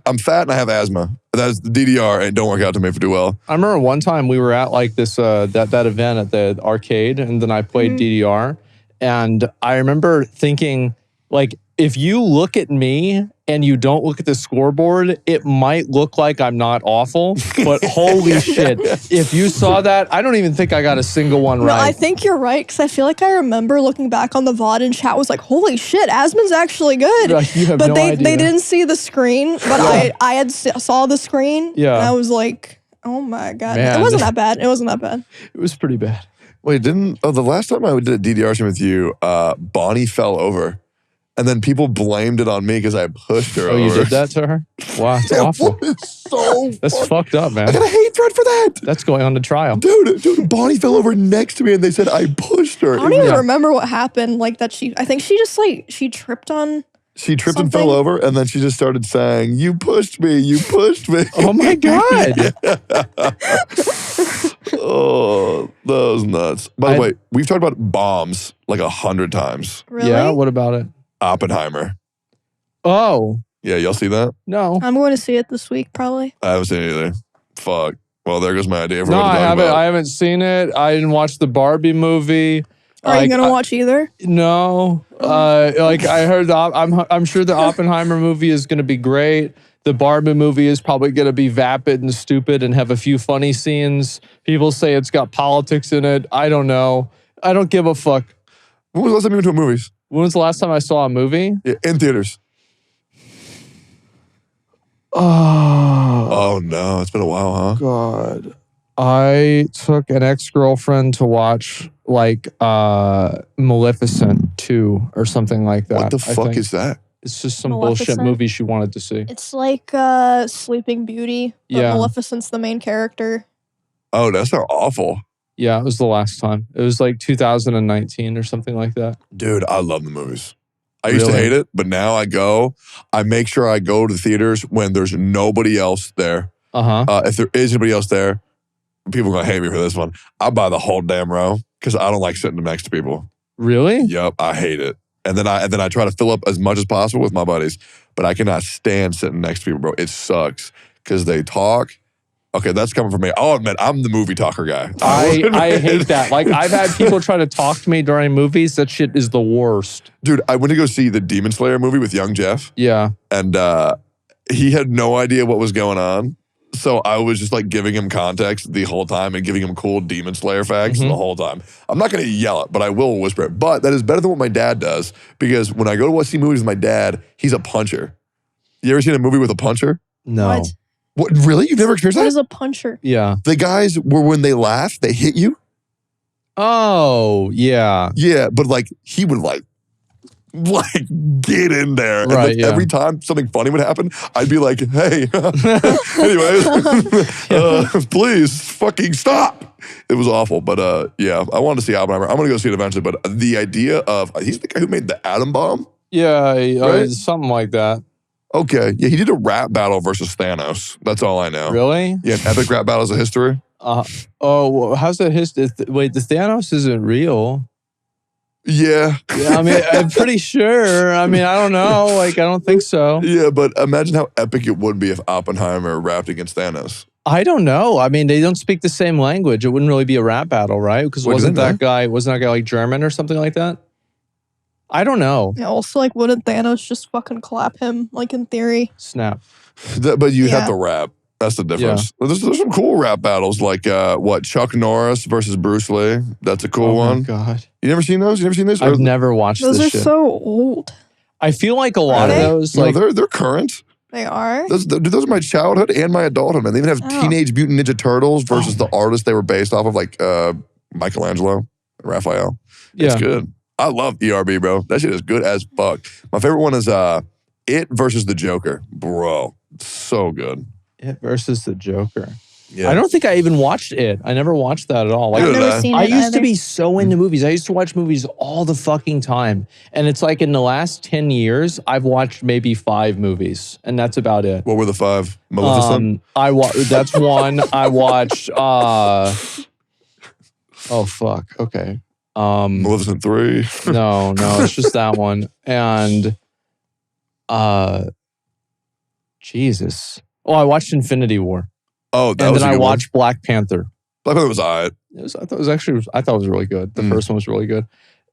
I'm fat and I have asthma. That's the DDR and it don't work out to me for too well. I remember one time we were at like this that event at the arcade, and then I played DDR, and I remember thinking like, if you look at me and you don't look at the scoreboard, it might look like I'm not awful, but holy shit, if you saw that, I don't even think I got a single one No, I right. think you're right because I feel like I remember looking back on the VOD and chat was like, "Holy shit, Asmon's actually good." Like, you have but no they idea. didn't see the screen, but I had saw the screen. Yeah. and I was like, "Oh my god, Man. it wasn't that bad. It wasn't that bad." It was pretty bad. Wait, the last time I did a DDR stream with you, Bonnie fell over. And then people blamed it on me because I pushed her Oh, over. you did that to her? Wow, that's awful. It's so That's fucked. fucked up, man. I got a hate thread for that. That's going on to trial. Dude, Bonnie fell over next to me and they said I pushed her. I don't even Yeah. remember what happened. Like that I think she just she tripped on. She tripped and Something. fell over and then she just started saying, you pushed me, you pushed me. Oh my God. Oh, that was nuts. By the way, we've talked about bombs like 100 times. Really? Yeah, what about it? Oppenheimer. Oh, Yeah, y'all see that? no. I'm going to see it this week probably. I haven't seen it either. Fuck. Well, there goes my idea for No, what to I talk haven't. about. I haven't seen it. I didn't watch the Barbie movie. Are you Like, gonna watch either? No. Like I heard, I'm sure the Oppenheimer movie is going to be great. The Barbie movie is probably going to be vapid and stupid and have a few funny scenes. People say it's got politics in it. I don't know. I don't give a fuck. When was the last time you went to movies? When was the last time I saw a movie? Yeah, in theaters. Oh, Oh no, it's been a while, huh? God. I took an ex-girlfriend to watch like Maleficent 2 or something like that. What the I fuck think. is that? It's just some bullshit Maleficent? movie she wanted to see. It's like Sleeping Beauty, but Yeah. Maleficent's the main character. Oh, that's not awful. Yeah, it was the last time. It was like 2019 or something like that. Dude, I love the movies. I used to Really? hate it, but now I make sure I go to the theaters when there's nobody else there. Uh-huh. If there is anybody else there, people are going to hate me for this one. I buy the whole damn row because I don't like sitting next to people. Really? Yep, I hate it. And then I try to fill up as much as possible with my buddies, but I cannot stand sitting next to people, bro. It sucks because they talk. Okay, that's coming from me. I'll admit, I'm the movie talker guy. I hate that. Like, I've had people try to talk to me during movies. That shit is the worst. Dude, I went to go see the Demon Slayer movie with young Jeff, Yeah. and he had no idea what was going on. So I was just like giving him context the whole time and giving him cool Demon Slayer facts the whole time. I'm not going to yell it, but I will whisper it. But that is better than what my dad does because when I go to see movies with my dad, he's a puncher. You ever seen a movie with a puncher? No. What? What, really? You've never experienced What that? is a puncher? Yeah. The guys were when they laugh, they hit you. Oh, yeah. Yeah, but like he would like get in there. And Right, then yeah. every time something funny would happen, I'd be like, hey, anyways, please fucking stop. It was awful. But yeah, I wanted to see Oppenheimer. I'm going to go see it eventually. But the idea of, he's the guy who made the atom bomb. Yeah. Right? Something like that. Okay. Yeah, he did a rap battle versus Thanos. That's all I know. Really? Yeah, an epic rap battles of history. Oh, well, how's that wait, the Thanos isn't real. Yeah. Yeah, I mean, I'm pretty sure. I mean, I don't know. Like, I don't think so. Yeah, but imagine how epic it would be if Oppenheimer rapped against Thanos. I don't know. I mean, they don't speak the same language. It wouldn't really be a rap battle, right? Because What, wasn't didn't that guy like German or something like that? I don't know. Yeah, also, like, wouldn't Thanos just fucking clap him, like, in theory? Snap. But you have Yeah. to rap. That's the difference. Well, there's some cool rap battles like Chuck Norris versus Bruce Lee. That's a cool Oh my one. God. You never seen those? You never seen this? I've never watched Those this are shit. so old. I feel like a lot Are of they? those, No, like, they're current. They are. Those are my childhood and my adulthood, man. They even have Oh. Teenage Mutant Ninja Turtles versus the artists they were based off of, like Michelangelo and Raphael. It's yeah. good. I love ERB, bro. That shit is good as fuck. My favorite one is It versus the Joker. Bro, so good. It versus the Joker. Yeah. I don't think I even watched it. I never watched that at all. Like, I've Neither did never I. seen I it used either. to be so into movies. I used to watch movies all the fucking time. And it's like in the last 10 years, I've watched maybe 5 movies. And that's about it. What were the 5? Maleficent? That's one. I watched oh fuck. Okay. Maleficent 3. No, it's just that one. And Jesus. Oh, I watched Infinity War. Oh, that And was then a I good one. watched Black Panther. Black Panther was alright. I thought it was really good. The Mm. first one was really good.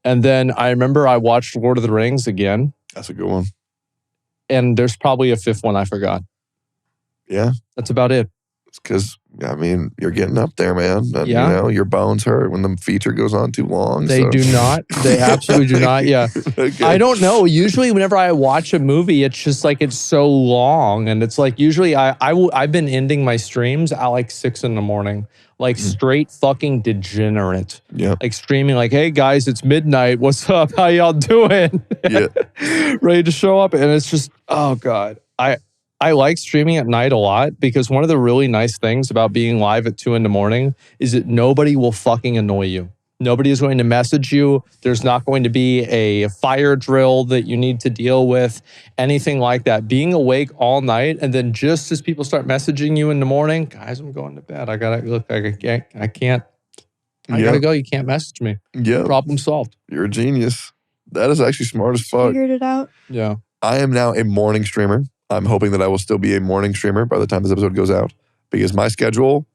And then I remember I watched Lord of the Rings again. That's a good one. And there's probably a 5th one I forgot. Yeah. That's about it. It's because, I mean, you're getting up there, man. And, Yeah. You know, your bones hurt when the feature goes on too long. They so. do not. They absolutely do not. Yeah. Okay. I don't know. Usually whenever I watch a movie, it's just like it's so long. And it's like usually I've been ending my streams at like 6 a.m. Like straight fucking degenerate. Yeah. Like streaming like, hey guys, it's midnight. What's up? How y'all doing? Yeah. Ready to show up. And it's just, oh God. I like streaming at night a lot because one of the really nice things about being live at 2 a.m. is that nobody will fucking annoy you. Nobody is going to message you. There's not going to be a fire drill that you need to deal with, anything like that. Being awake all night and then just as people start messaging you in the morning, guys, I'm going to bed. I gotta look. I can't. I gotta go. You can't message me. Yeah. Problem solved. You're a genius. That is actually smart as fuck. Figured it out. Yeah. I am now a morning streamer. I'm hoping that I will still be a morning streamer by the time this episode goes out because my schedule,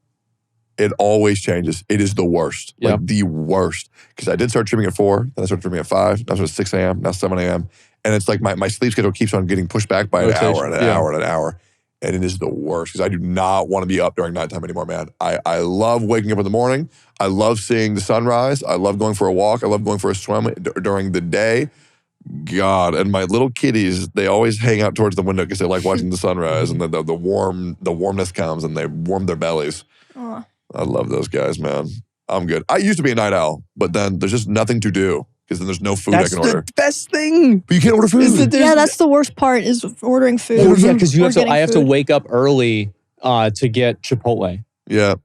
it always changes. It is the worst. Yeah. Like the worst. Because I did start streaming at 4, then I started streaming at 5, now it's 6 a.m., now 7 a.m. And it's like my sleep schedule keeps on getting pushed back by an hour and an hour and an hour. And it is the worst because I do not want to be up during nighttime anymore, man. I love waking up in the morning. I love seeing the sunrise. I love going for a walk. I love going for a swim during the day. God, and my little kitties, they always hang out towards the window because they like watching the sunrise and the warmness comes and they warm their bellies. Aw. I love those guys, man. I'm good. I used to be a night owl, but then there's just nothing to do because then there's no food I can order. That's the best thing. But you can't order food. Yeah, that's the worst part is ordering food. Well, yeah, because or I getting have to food. wake up early to get Chipotle. Yeah,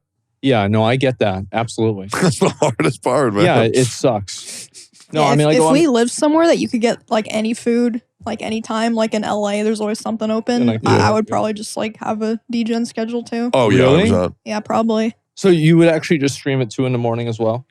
Yeah, no, I get that. Absolutely. that's the hardest part, man. Yeah, it sucks. No, Yeah, I mean, like, if we lived somewhere that you could get like any food, like anytime, like in LA, there's always something open. Like, I would probably just like have a degen schedule too. Oh, yeah, Really? 100%. Yeah, probably. so you would actually just stream at 2 a.m. as well?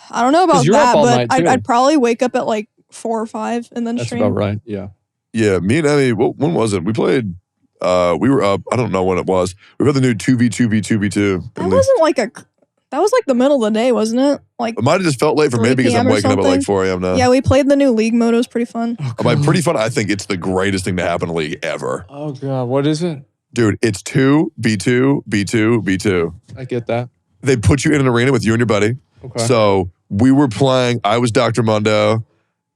I don't know 'Cause about you're up that, all but night, too. I'd probably wake up at like 4 or 5 and then That's stream. about right. Yeah. Yeah, me and Emmy, when was it? We played, we were up, I don't know when it was. We played the new 2v2v2v2. That wasn't like that was like the middle of the day, wasn't it? Like, It might have just felt late for me 3 because I'm PM or waking up at like something. 4 a.m. now. yeah, we played the new league mode. It was pretty fun. By pretty fun, I think it's the greatest thing to happen in League ever. Oh, God. What is it? Dude, it's 2v2v2v2. I get that. They put you in an arena with you and your buddy. Okay. So we were playing, I was Dr. Mundo,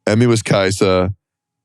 Emmy was Kaisa,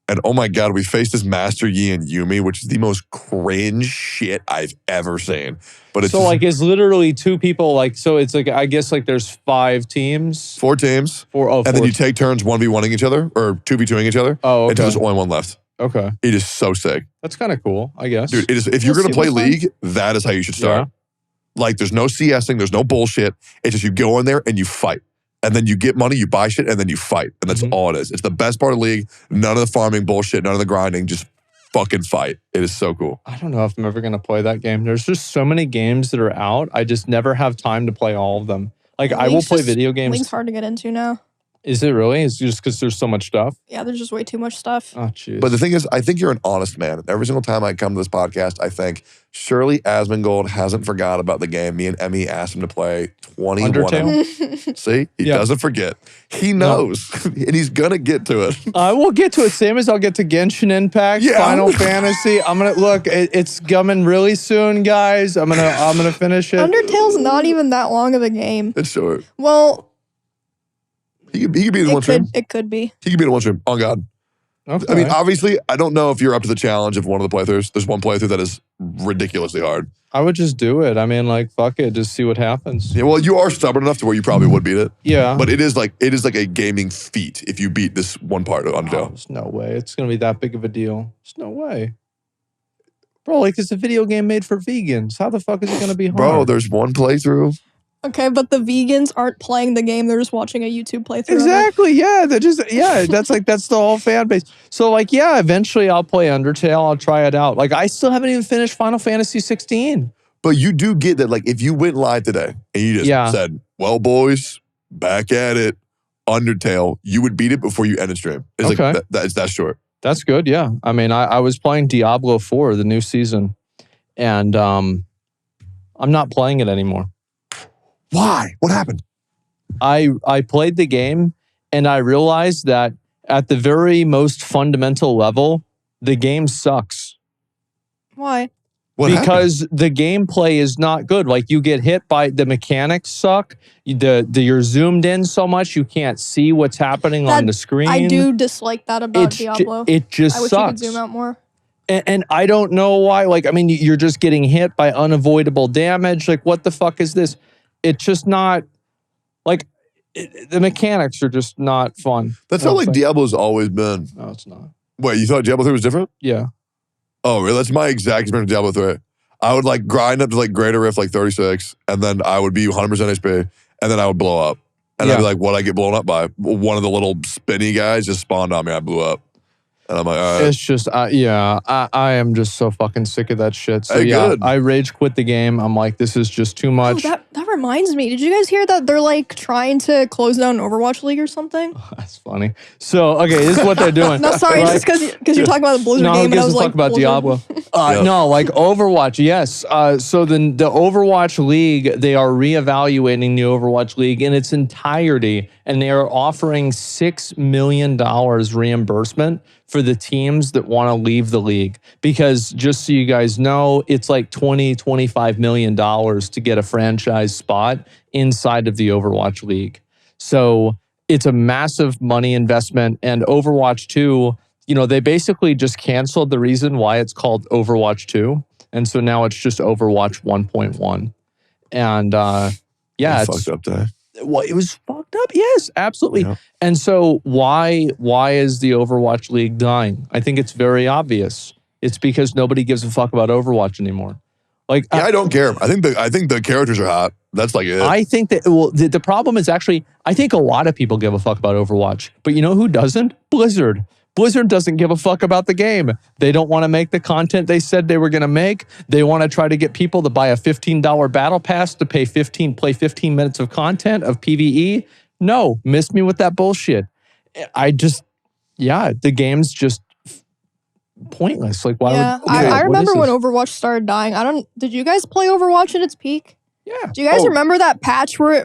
and oh my God, we faced this Master Yi and Yumi, which is the most cringe shit I've ever seen. But it's so, like, it's literally 2 people. Like, so it's like, I guess, like, there's 5 teams. 4 teams, and then you take turns 1v1ing each other, or 2v2ing each other, Oh, okay. until there's only one left. Okay. It is so sick. That's kind of cool, I guess. Dude, it is. If you're That's going to play super fun. League, that is how you should start. Yeah. Like, there's no CSing, there's no bullshit. It's just you go in there and you fight. And then you get money, you buy shit, and then you fight. And that's Mhm. all it is. It's the best part of League. None of the farming bullshit, none of the grinding, just fucking fight. It is so cool. I don't know if I'm ever going to play that game. There's just so many games that are out. I just never have time to play all of them. Like, I will League's play just- video games. League's hard to get into now. Is it really? It's just because there's so much stuff? Yeah, there's just way too much stuff. Oh, jeez. But the thing is, I think you're an honest man. Every single time I come to this podcast, I think surely Asmongold hasn't forgot about the game me and Emmy asked him to play 21. Undertale? See? He Yeah. doesn't forget. He knows. And he's going to get to it. I will get to it. Same as I'll get to Genshin Impact, Yeah. Final Fantasy. I'm gonna look. It's coming really soon, guys. I'm gonna finish it. Undertale's not even that long of a game. It's short. Well, He could beat it in one stream. it could be. He could beat it in one stream. On God. Okay. I mean, obviously, I don't know if you're up to the challenge of one of the playthroughs. There's one playthrough that is ridiculously hard. I would just do it. I mean, like, fuck it. Just see what happens. Yeah, well, you are stubborn enough to where you probably would beat it. Yeah. But it is like a gaming feat if you beat this one part of Oh, Undertale. there's no way it's gonna be that big of a deal. There's no way. Bro, like, it's a video game made for vegans. How the fuck is it gonna be hard? Bro, there's one playthrough. Okay, but the vegans aren't playing the game. They're just watching a YouTube playthrough. of it. Exactly. Yeah. That's the whole fan base. So, like, yeah, eventually I'll play Undertale. I'll try it out. Like, I still haven't even finished Final Fantasy 16. But you do get that, like, if you went live today and you just Yeah. said, well, boys, back at it, Undertale, you would beat it before you ended stream. It's Okay. like, it's that short. That's good. Yeah. I mean, I was playing Diablo IV, the new season, and I'm not playing it anymore. Why? What happened? I played the game and I realized that at the very most fundamental level, the game sucks. Why? because the gameplay is not good. Like you get hit by the mechanics suck. You're zoomed in so much you can't see what's happening on the screen. I do dislike that about Diablo. It just I wish sucks. you could zoom out more. And I don't know why. Like, I mean, you're just getting hit by unavoidable damage. Like, what the fuck is this? It's just not like the mechanics are just not fun. That's how like Diablo's always been. No, it's not. Wait, you thought Diablo 3 was different? Yeah. Oh, really? That's my exact experience with Diablo 3. I would like grind up to like Greater Rift like 36, and then I would be 100% HP, and then I would blow up. And I'd be like, what'd I get blown up by? One of the little spinny guys just spawned on me. I blew up. And I'm like, all right. It's just, I am just so fucking sick of that shit. So good. I rage quit the game. I'm like, this is just too much. Oh, that reminds me. Did you guys hear that they're like trying to close down Overwatch League or something? That's funny. So, okay, this is what they're doing. No, sorry, just because you're talking about the Blizzard game, and I was like, talk about Blizzard. Diablo. No, like Overwatch, yes. So the Overwatch League, they are reevaluating the Overwatch League in its entirety, and they are offering $6 million reimbursement for the teams that want to leave the league. Because just so you guys know, it's like $20-25 million to get a franchise spot inside of the Overwatch League. So it's a massive money investment. And Overwatch 2, you know, they basically just canceled the reason why it's called Overwatch 2. And so now it's just Overwatch 1.1. And yeah, it's fucked up day. Well, it was fucked up. Yes, absolutely. Yeah. And so why is the Overwatch League dying? I think it's very obvious. It's because nobody gives a fuck about Overwatch anymore. Like, Yeah, I don't care. I think the characters are hot. That's like it. I think that, well, the problem is actually, I think a lot of people give a fuck about Overwatch. But you know who doesn't? Blizzard. Blizzard doesn't give a fuck about the game. They don't want to make the content they said they were going to make. They want to try to get people to buy a $15 battle pass to play 15 minutes of content of PvE. No, missed me with that bullshit. The game's just pointless. Like, why Yeah, would... I remember when this? Overwatch started dying. Did you guys play Overwatch at its peak? Yeah. Do you guys remember that patch where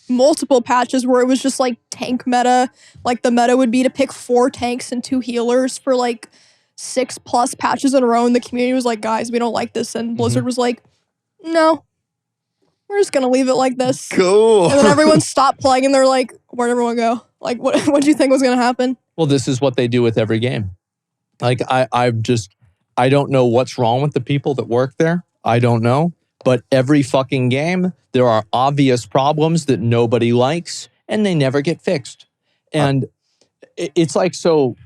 multiple patches where it was just like tank meta? Like the meta would be to pick 4 tanks and 2 healers for like 6+ patches in a row. And the community was like, guys, we don't like this. And Blizzard was like, no, we're just going to leave it like this. Cool. And then everyone stopped playing and they're like, where'd everyone go? Like, what do you think was going to happen? Well, this is what they do with every game. Like, I don't know what's wrong with the people that work there. I don't know. But every fucking game, there are obvious problems that nobody likes, and they never get fixed. And it's like, so...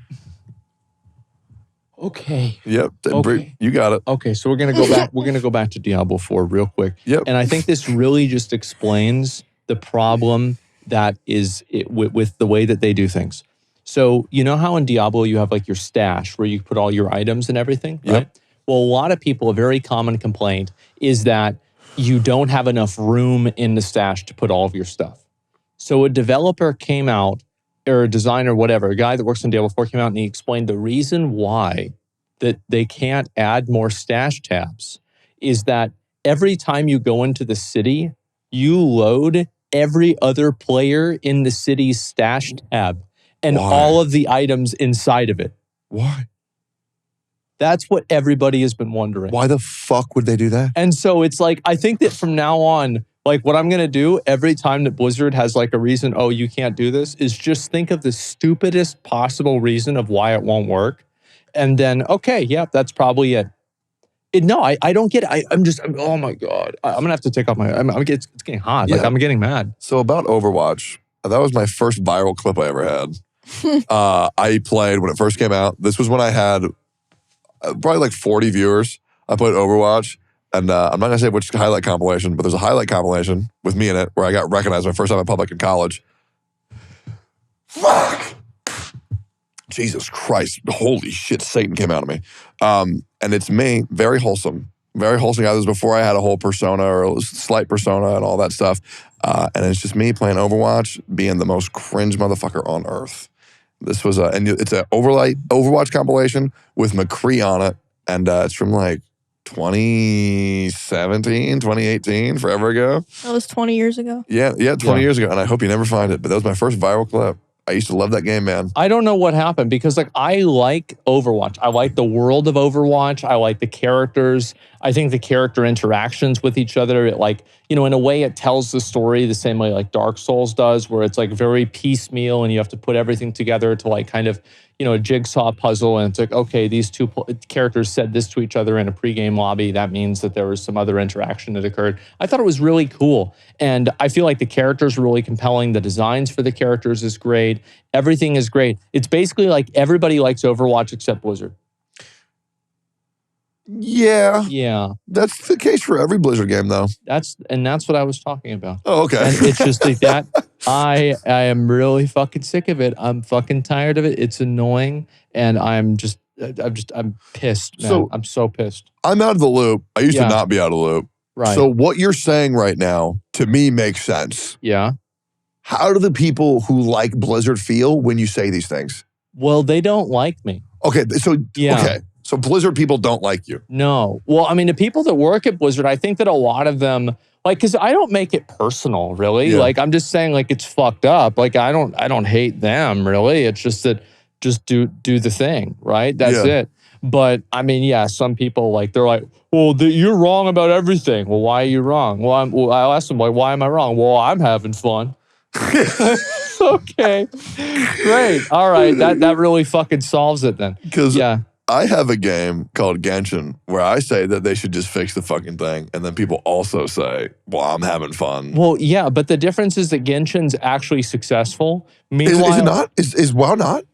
Okay. Yep. Okay. You got it. Okay, so we're gonna go back. We're gonna go back to Diablo 4 real quick. Yep. And I think this really just explains the problem that is with the way that they do things. So you know how in Diablo you have like your stash where you put all your items and everything, right? Yep. Well, a lot of people, a very common complaint is that you don't have enough room in the stash to put all of your stuff. So a developer came out, or a designer, whatever, a guy that works on Diablo 4 came out and he explained the reason why that they can't add more stash tabs is that every time you go into the city, you load every other player in the city's stash tab and Why? all of the items inside of it. Why? That's what everybody has been wondering. Why the fuck would they do that? And so it's like, I think that from now on, like what I'm going to do every time that Blizzard has like a reason, oh, you can't do this, is just think of the stupidest possible reason of why it won't work. And then, okay, yeah, that's probably it. I don't get it. I'm oh my God. I'm going to have to take off my, it's getting hot. Yeah. Like I'm getting mad. So about Overwatch, that was my first viral clip I ever had. I played when it first came out. This was when I had probably like 40 viewers. I played Overwatch. And I'm not going to say which highlight compilation, but there's a highlight compilation with me in it where I got recognized my first time in public in college. Fuck! Jesus Christ. Holy shit, Satan came out of me. And it's me, very wholesome. Very wholesome guy. This was before I had a whole persona or a slight persona and all that stuff. And it's just me playing Overwatch, being the most cringe motherfucker on earth. This was and it's an Overwatch compilation with McCree on it. And it's from like 2017, 2018, forever ago. That was 20 years ago. Yeah, 20 years ago. And I hope you never find it. But that was my first viral clip. I used to love that game, man. I don't know what happened because like I like Overwatch. I like the world of Overwatch. I like the characters. I think the character interactions with each other, it like, you know, in a way it tells the story the same way like Dark Souls does, where it's like very piecemeal and you have to put everything together to like kind of, you know, a jigsaw puzzle. And it's like, okay, these two characters said this to each other in a pregame lobby. That means that there was some other interaction that occurred. I thought it was really cool. And I feel like the characters were really compelling. The designs for the characters is great. Everything is great. It's basically like everybody likes Overwatch except Blizzard. Yeah. Yeah. That's the case for every Blizzard game, though. That's what I was talking about. Oh, okay. And it's just like that. I am really fucking sick of it. I'm fucking tired of it. It's annoying. And I'm pissed, man. So- I'm so pissed. I'm out of the loop. I used Yeah. to not be out of the loop. Right. So what you're saying right now, to me, makes sense. Yeah. How do the people who like Blizzard feel when you say these things? Well, they don't like me. Okay, so Yeah. okay. So Blizzard people don't like you. No. Well, I mean, the people that work at Blizzard, I think that a lot of them, like, because I don't make it personal, really. Yeah. Like, I'm just saying, like, it's fucked up. Like, I don't hate them, really. It's just that, just do the thing, right? That's Yeah. it. But I mean, yeah, some people like they're like, well, you're wrong about everything. Well, why are you wrong? Well, I'll ask them like, why am I wrong? Well, I'm having fun. Okay, great. All right, that really fucking solves it then. Because Yeah. I have a game called Genshin where I say that they should just fix the fucking thing. And then people also say, well, I'm having fun. Well, yeah, but the difference is that Genshin's actually successful. Meanwhile, Is it not? Is WoW not?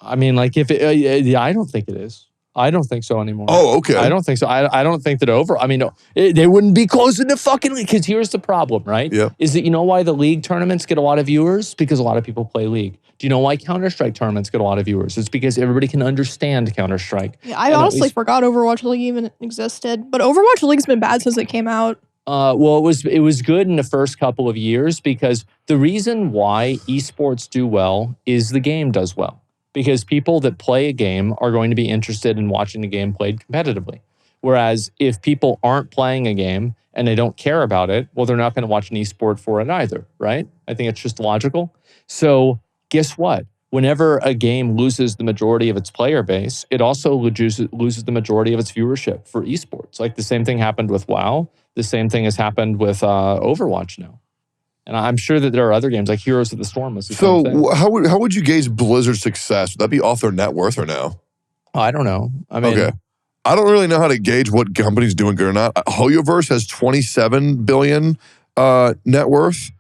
I mean, like if it, I don't think it is. I don't think so anymore. Oh, okay. I don't think so. I don't think that they wouldn't be closing the fucking league. Because here's the problem, right? Yeah. Is that you know why the league tournaments get a lot of viewers? Because a lot of people play League. Do you know why Counter-Strike tournaments get a lot of viewers? It's because everybody can understand Counter-Strike. Yeah, I And at honestly least- forgot Overwatch League even existed. But Overwatch League's been bad since it came out. Well, it was good in the first couple of years because the reason why esports do well is the game does well. Because people that play a game are going to be interested in watching the game played competitively. Whereas if people aren't playing a game and they don't care about it, well, they're not going to watch an esport for it either, right? I think it's just logical. So guess what? Whenever a game loses the majority of its player base, it also loses the majority of its viewership for esports. Like the same thing happened with WoW. The same thing has happened with Overwatch now. And I'm sure that there are other games like Heroes of the Storm was the same thing. So how would you gauge Blizzard's success? Would that be off their net worth or no? I don't know. I mean, Okay. I don't really know how to gauge what company's doing good or not. Hoyoverse has 27 billion net worth.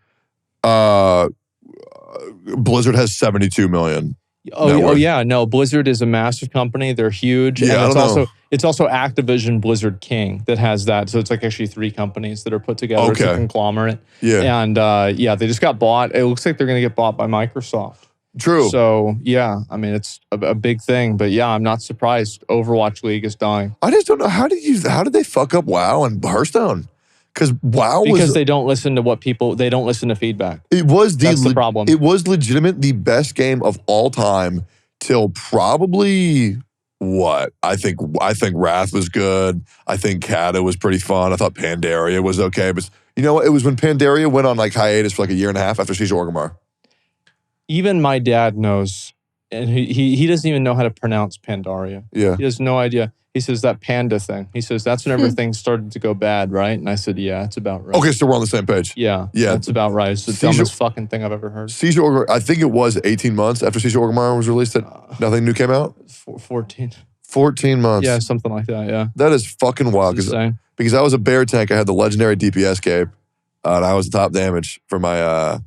Blizzard has 72 million. net worth. yeah, no. Blizzard is a massive company. They're huge. Yeah, and I it's also Activision Blizzard King that has that. So it's like actually 3 companies that are put together. It's a Okay. conglomerate. Yeah, And they just got bought. It looks like they're going to get bought by Microsoft. true. So yeah, I mean it's a big thing. But yeah, I'm not surprised. Overwatch League is dying I just don't know how did they fuck up WoW and Hearthstone? Because WoW because was they don't listen to they don't listen to feedback. it was That's the problem. It was legitimate the best game of all time till probably what? I think Wrath was good. I think Kata was pretty fun. I thought Pandaria was okay, but you know what? It was when Pandaria went on like hiatus for like a year and a half after Siege of Orgrimmar. Even my dad knows, and he doesn't even know how to pronounce Pandaria. Yeah. He has no idea. He says that panda thing. He says that's whenever things started to go bad, right? And I said, yeah, it's about right. Okay, so we're on the same page. Yeah, Yeah. that's about right. It's the Siege of- dumbest fucking thing I've ever heard. Siege of Orgrimmar, I think it was 18 months after Siege of Orgrimmar was released that nothing new came out. 14. 14 months. Yeah, something like that. Yeah. That is fucking wild. It's insane. Because I was a bear tank, I had the legendary DPS cape, and I was the top damage for my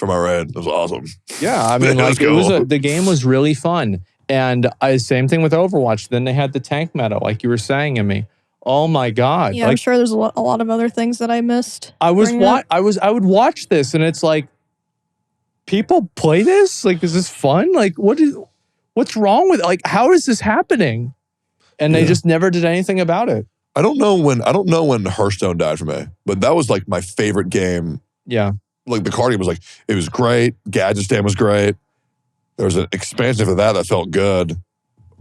raid. It was awesome. Yeah, I mean, That like was cool. the game was really fun, and same thing with Overwatch. Then they had the tank meta, like you were saying, Emmy. Oh my god! Yeah, I'm like sure there's a lot of other things that I missed. I bringing up. I would watch this, and it's like, people play this? Like, is this fun? Like, what's wrong with it? Like, how is this happening? And they Yeah. just never did anything about it. I don't know when Hearthstone died for me, but that was like my favorite game. Yeah. Like the card game was like, it was great. Gadgetzan was great. There was an expansion for that felt good.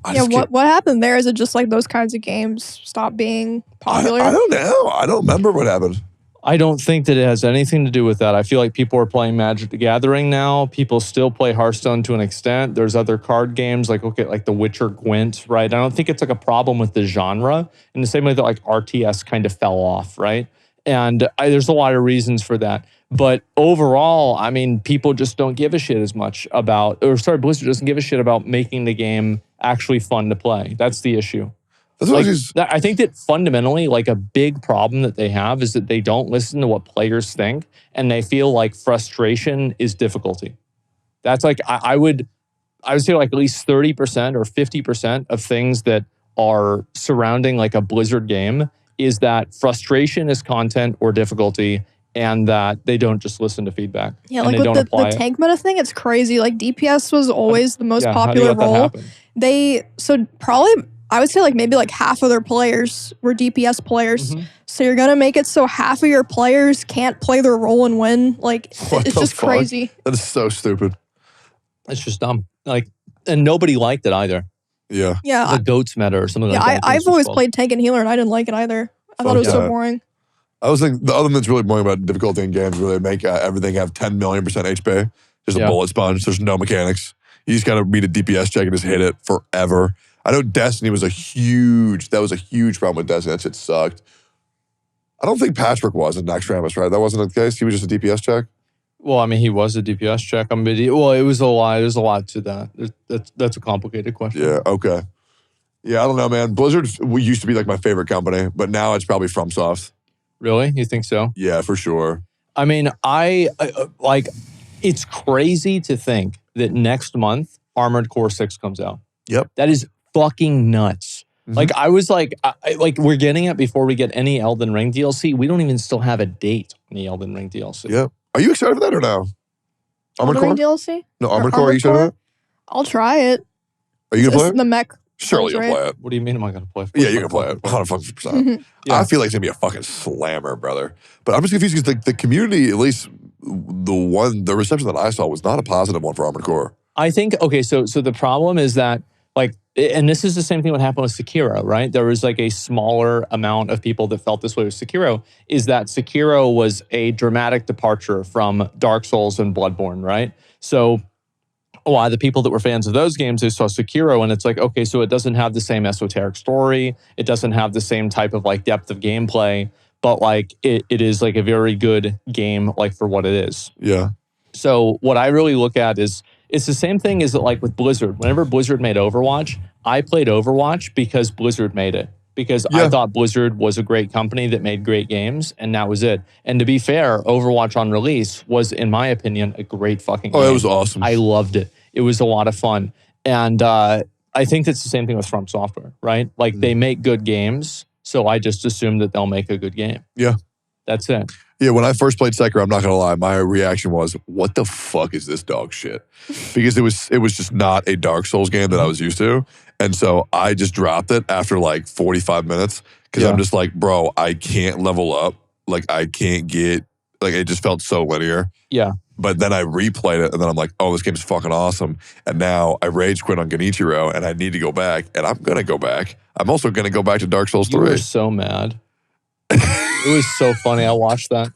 I Yeah, just can't- what happened there? Is it just like those kinds of games stop being popular? I don't know. I don't remember what happened. I don't think that it has anything to do with that. I feel like people are playing Magic the Gathering now. People still play Hearthstone to an extent. There's other card games like The Witcher Gwent, right? I don't think it's like a problem with the genre in the same way that like RTS kind of fell off, right? And there's a lot of reasons for that. But overall, I mean, people just don't give a shit as much about, Blizzard doesn't give a shit about making the game actually fun to play. That's the issue. Like, I think that fundamentally, like a big problem that they have is that they don't listen to what players think, and they feel like frustration is difficulty. That's like I would say like at least 30% or 50% of things that are surrounding like a Blizzard game is that frustration is content or difficulty, and that they don't just listen to feedback. Yeah, like with the tank meta thing, it's crazy. Like DPS was always the most popular role. I would say like maybe like half of their players were DPS players. Mm-hmm. So you're gonna make it so half of your players can't play their role and win. Like it's just crazy. That is so stupid. It's just dumb. Like, and nobody liked it either. Yeah. Yeah. The goats meta or something like that. I've always played tank and healer and I didn't like it either. I thought it was so boring. I was thinking the other thing that's really boring about difficulty in games really make everything have 10 million % HP. Just a bullet sponge. There's no mechanics. You just gotta beat a DPS check and just hit it forever. I know Destiny was a huge problem with Destiny. That shit sucked. I don't think Patrick was in Naxxramas, right? That wasn't the case. He was just a DPS check. Well, I mean, he was a DPS check. I mean, it was a lot. There's a lot to that. That's a complicated question. Yeah. Okay. Yeah, I don't know, man. Blizzard used to be like my favorite company, but now it's probably FromSoft. Really? You think so? Yeah, for sure. I mean, I like. It's crazy to think that next month Armored Core 6 comes out. Yep. That is fucking nuts. Mm-hmm. Like I was like, we're getting it before we get any Elden Ring DLC. We don't even still have a date on the Elden Ring DLC. Yep. Are you excited for that or no? Armored Core DLC? No, Armored Core. Are you excited for that? I'll try it. Are you gonna play it? The mech. Surely you'll play it. What do you mean? Am I gonna play it? Yeah, you're gonna play it. 100%. Yeah. I feel like it's gonna be a fucking slammer, brother. But I'm just confused because the community, at least the reception that I saw was not a positive one for Armored Core. I think so the problem is that like, and this is the same thing what happened with Sekiro, right? There was like a smaller amount of people that felt this way with Sekiro, is that Sekiro was a dramatic departure from Dark Souls and Bloodborne, right? So a lot of the people that were fans of those games, they saw Sekiro and it's like, okay, so it doesn't have the same esoteric story. It doesn't have the same type of like depth of gameplay, but like it is like a very good game like for what it is. Yeah. So what I really look at is, it's the same thing as like with Blizzard. Whenever Blizzard made Overwatch, I played Overwatch because Blizzard made it. Because I thought Blizzard was a great company that made great games, and that was it. And to be fair, Overwatch on release was, in my opinion, a great fucking game. Oh, it was awesome. I loved it. It was a lot of fun. And I think that's the same thing with From Software, right? Like they make good games, so I just assume that they'll make a good game. Yeah. That's it. Yeah, when I first played Sekiro, I'm not gonna lie, my reaction was, "What the fuck is this dog shit?" Because it was just not a Dark Souls game that I was used to, and so I just dropped it after like 45 minutes because I'm just like, bro, I can't level up, like I can't get, like it just felt so linear. Yeah. But then I replayed it, and then I'm like, oh, this game's fucking awesome. And now I rage quit on Genichiro, and I need to go back, and I'm gonna go back. I'm also gonna go back to Dark Souls 3. You were so mad. It was so funny. I watched that.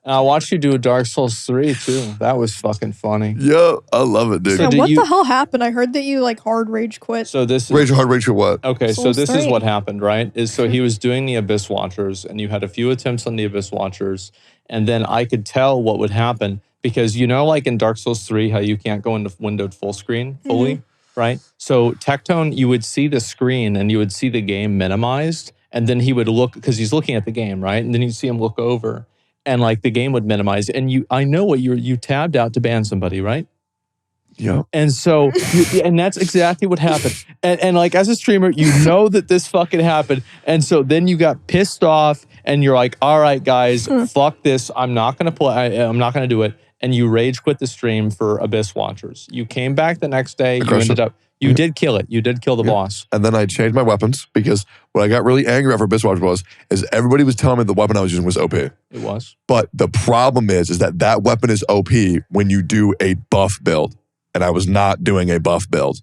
And I watched you do a Dark Souls 3 too. That was fucking funny. Yeah, I love it, dude. So what the hell happened? I heard that you like hard rage quit. So this is hard rage quit what? Okay, Souls so this 3. is what happened, right? So he was doing the Abyss Watchers, and you had a few attempts on the Abyss Watchers, and then I could tell what would happen because like in Dark Souls 3, how you can't go into windowed full screen fully, right? So Tectone, you would see the screen and you would see the game minimized. And then he would look, because he's looking at the game, right? And then you'd see him look over and like the game would minimize. And I know what you tabbed out to ban somebody, right? Yeah. And so, and that's exactly what happened. And like as a streamer, you know that this fucking happened. And so then you got pissed off and you're like, all right, guys, fuck this. I'm not going to play. I'm not going to do it. And you rage quit the stream for Abyss Watchers. You came back the next day. You ended up, you did kill it. You did kill the boss. And then I changed my weapons because what I got really angry about for Abyss Watchers is everybody was telling me the weapon I was using was OP. It was. But the problem is that weapon is OP when you do a buff build. And I was not doing a buff build.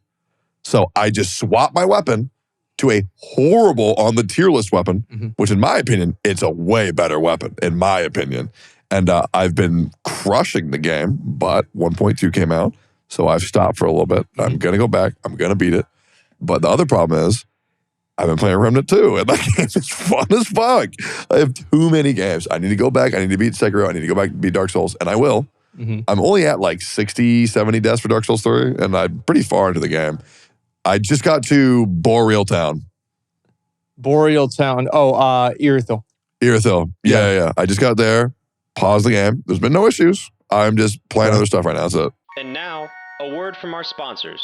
So I just swapped my weapon to a horrible on the tier list weapon, which in my opinion, it's a way better weapon, in my opinion. And I've been crushing the game, but 1.2 came out, so I've stopped for a little bit. I'm going to go back. I'm going to beat it. But the other problem is, I've been playing Remnant 2, and that game is fun as fuck. I have too many games. I need to go back. I need to beat Sekiro. I need to go back and beat Dark Souls, and I will. I'm only at like 60, 70 deaths for Dark Souls 3, and I'm pretty far into the game. I just got to Boreal Town. Boreal Town. Oh, Irithyll. Irithyll. Yeah. I just got there, paused the game. There's been no issues. I'm just playing other stuff right now. That's it. And now, a word from our sponsors.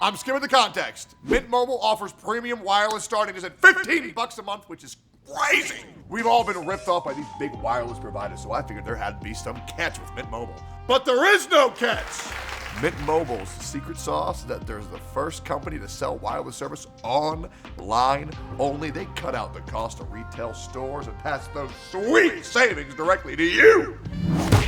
I'm skimming the context. Mint Mobile offers premium wireless starting is at $15 a month, which is crazy. We've all been ripped off by these big wireless providers, so I figured there had to be some catch with Mint Mobile. But there is no catch. Mint Mobile's secret sauce is that there's the first company to sell wireless service online only. They cut out the cost of retail stores and pass those sweet savings directly to you.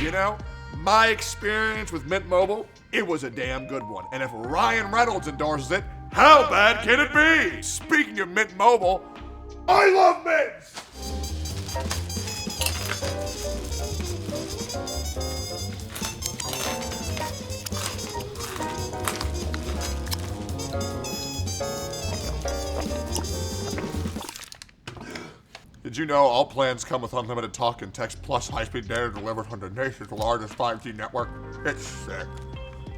You know, my experience with Mint Mobile, it was a damn good one. And if Ryan Reynolds endorses it, how bad can it be? Speaking of Mint Mobile, I love Mint! Did you know all plans come with unlimited talk and text plus high-speed data delivered on the nation's largest 5G network? It's sick.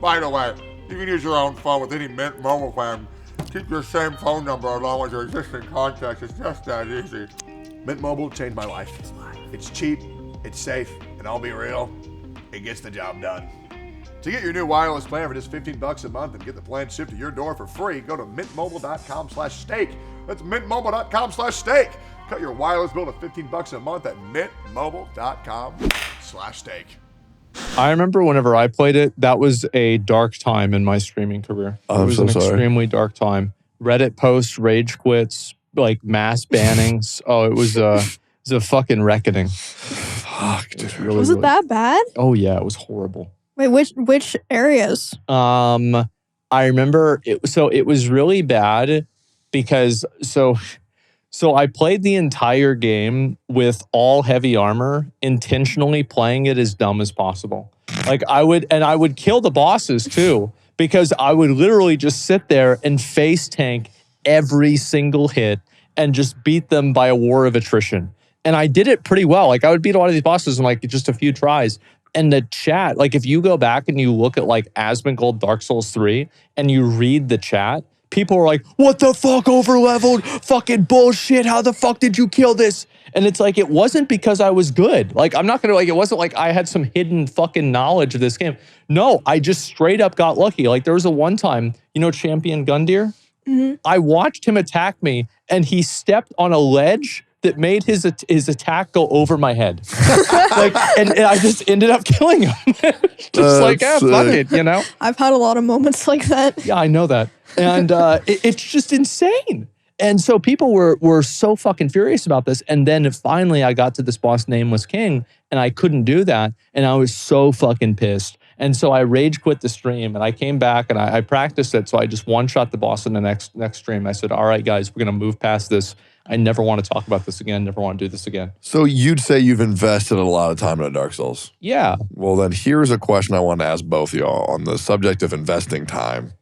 By the way, you can use your own phone with any Mint mobile plan. Keep your same phone number along with your existing contacts. It's just that easy. Mint Mobile changed my life. It's cheap, it's safe, and I'll be real, it gets the job done. To get your new wireless plan for just $15 a month and get the plan shipped to your door for free, go to mintmobile.com/steak. That's mintmobile.com/steak. Cut your wireless bill to $15 a month at mintmobile.com/steak. I remember whenever I played it, that was a dark time in my streaming career. It was an extremely dark time. Reddit posts, rage quits, like mass bannings. Oh, it was a fucking reckoning. Fuck, dude. Was it that bad? Oh yeah, it was horrible. Wait, which areas? I remember it was really bad because so I played the entire game with all heavy armor, intentionally playing it as dumb as possible. Like I would kill the bosses too, because I would literally just sit there and face tank every single hit and just beat them by a war of attrition. And I did it pretty well. Like I would beat a lot of these bosses in like just a few tries. And the chat, like if you go back and you look at like Asmongold Dark Souls 3 and you read the chat, people were like, what the fuck, overleveled? Fucking bullshit. How the fuck did you kill this? And it's like, it wasn't because I was good. Like, I'm not gonna, like, it wasn't like I had some hidden fucking knowledge of this game. No, I just straight up got lucky. Like, there was a one time, you know, Champion Gundyr? I watched him attack me and he stepped on a ledge that made his attack go over my head. Like, and I just ended up killing him. Just like, fuck it, you know? I've had a lot of moments like that. Yeah, I know that. And it's just insane. And so people were so fucking furious about this. And then finally I got to this boss, Nameless King, and I couldn't do that. And I was so fucking pissed. And so I rage quit the stream and I came back and I practiced it. So I just one-shot the boss in the next stream. I said, all right, guys, we're going to move past this. I never want to talk about this again. Never want to do this again. So you'd say you've invested a lot of time in Dark Souls? Yeah. Well, then here's a question I want to ask both of y'all on the subject of investing time.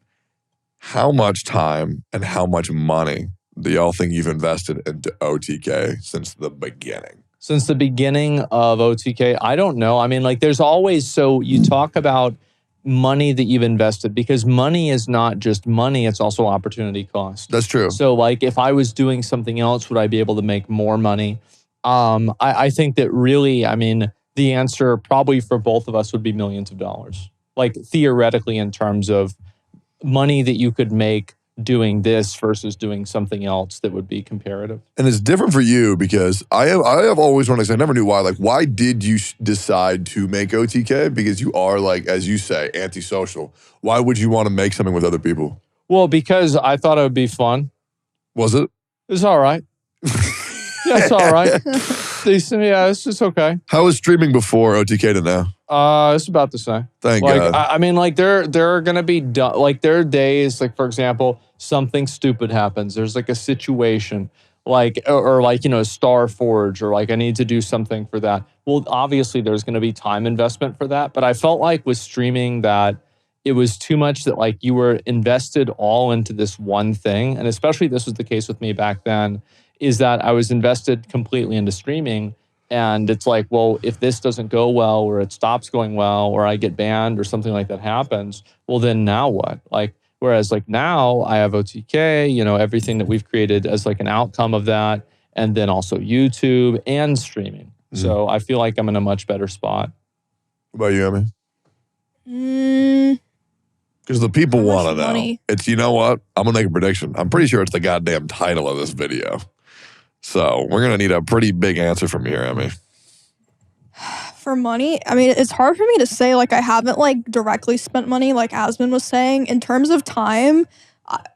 How much time and how much money do y'all think you've invested into OTK since the beginning? Since the beginning of OTK, I don't know. I mean, like there's always, so you talk about money that you've invested because money is not just money, it's also opportunity cost. That's true. So like if I was doing something else, would I be able to make more money? I think that really, I mean, the answer probably for both of us would be millions of dollars. Like theoretically in terms of money that you could make doing this versus doing something else that would be comparative. And it's different for you because I have always wanted to say, I never knew why. Like, why did you decide to make OTK? Because you are, like, as you say, antisocial. Why would you want to make something with other people? Well, because I thought it would be fun. Was it? It's all right. Yeah, it's all right. Decent. Yeah, it's just okay. How was streaming before OTK to now? It's about the same. Thank like, God. I mean, like there are gonna be like there are days, like for example, something stupid happens. There's like a situation, like or like Star Forge, or like I need to do something for that. Well, obviously there's going to be time investment for that, but I felt like with streaming that it was too much, that like you were invested all into this one thing, and especially this was the case with me back then, is that I was invested completely into streaming. And it's like, well, if this doesn't go well, or it stops going well, or I get banned, or something like that happens, well, then now what? Like, whereas like now I have OTK, everything that we've created as like an outcome of that, and then also YouTube and streaming. So I feel like I'm in a much better spot. What about you, Emmy? Because the people How much want to know. money? It's, you know what? I'm going to make a prediction. I'm pretty sure it's the goddamn title of this video. So we're going to need a pretty big answer from you here, Emmy. For money, I mean, it's hard for me to say. Like, I haven't like directly spent money, like Asmon was saying. In terms of time,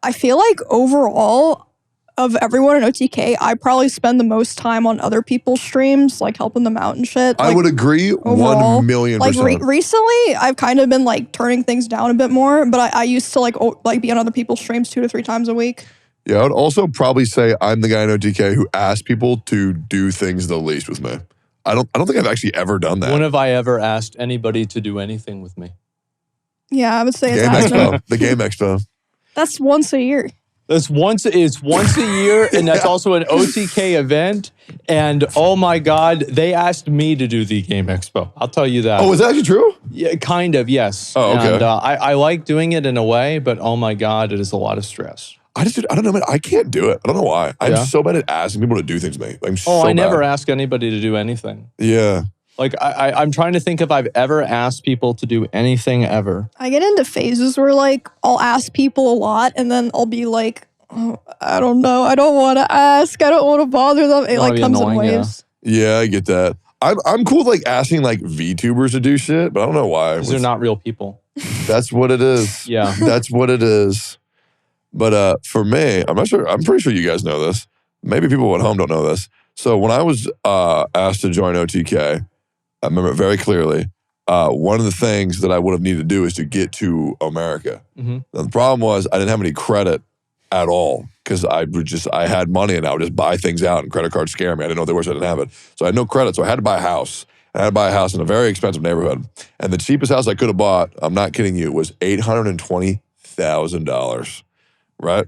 I feel like overall, of everyone in OTK, I probably spend the most time on other people's streams, like helping them out and shit. I Like, would agree overall, 1,000,000%. like recently, I've kind of been like turning things down a bit more, but I used to like be on other people's streams 2 to 3 times a week. Yeah, I would also probably say I'm the guy in OTK who asks people to do things the least with me. I don't think I've actually ever done that. When have I ever asked anybody to do anything with me? Yeah, I would say it's Game Asmon. Expo. The Game Expo. That's once a year. It's once a year, and that's also an OTK event. And oh my God, they asked me to do the Game Expo. I'll tell you that. Oh, is that actually true? Yeah, kind of, yes. Oh, okay. And I like doing it in a way, but oh my God, it is a lot of stress. I don't know, man. I can't do it. I don't know why. I'm Yeah. so bad at asking people to do things to me. I'm so I never bad. ask anybody to do anything. Yeah. Like I'm trying to think if I've ever asked people to do anything ever. I get into phases where like I'll ask people a lot, and then I'll be like, oh, I don't know, I don't want to ask, I don't want to bother them. It like be comes in annoying, yeah. waves. Yeah, I get that. I'm cool with like asking like VTubers to do shit, but I don't know why. Because they're not real people. That's what it is. Yeah. That's what it is. But for me, I'm not sure. I'm pretty sure you guys know this. Maybe people at home don't know this. So when I was asked to join OTK, I remember it very clearly. One of the things that I would have needed to do is to get to America. Mm-hmm. Now, the problem was I didn't have any credit at all because I had money and I would just buy things out, and credit cards scare me. I didn't know they were, so I didn't have it. So I had no credit, so I had to buy a house. I had to buy a house in a very expensive neighborhood. And the cheapest house I could have bought, I'm not kidding you, was $820,000. Right?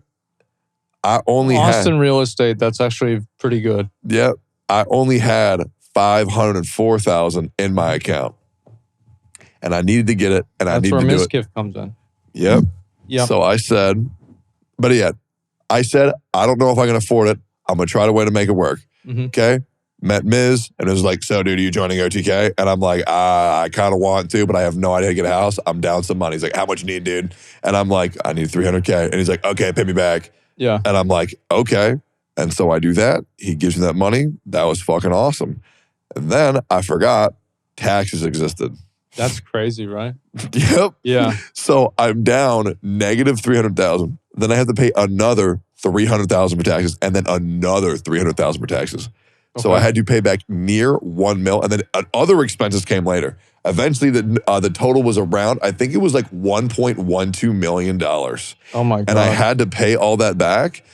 I only Austin real estate, that's actually pretty good. Yeah, I only had $504,000 in my account, and I needed to get it, and I That's needed where to do it. Miskiff comes in. Yep. Yep. So I said, I don't know if I can afford it. I'm gonna try to way to make it work. Mhm. Okay. Met Miz, and it was like, so dude, are you joining OTK? And I'm like, I kind of want to, but I have no idea how to get a house. I'm down some money. He's like, how much you need, dude? And I'm like, I need $300K. And he's like, okay, pay me back. Yeah. And I'm like, okay. And so I do that. He gives me that money. That was fucking awesome. And then I forgot taxes existed. That's crazy, right? Yep. Yeah. So I'm down negative 300,000. Then I have to pay another 300,000 for taxes, and then another 300,000 for taxes. So I had to pay back near 1 mil, and then other expenses came later. Eventually, the total was around, I think it was like $1.12 million. Oh my God. And I had to pay all that back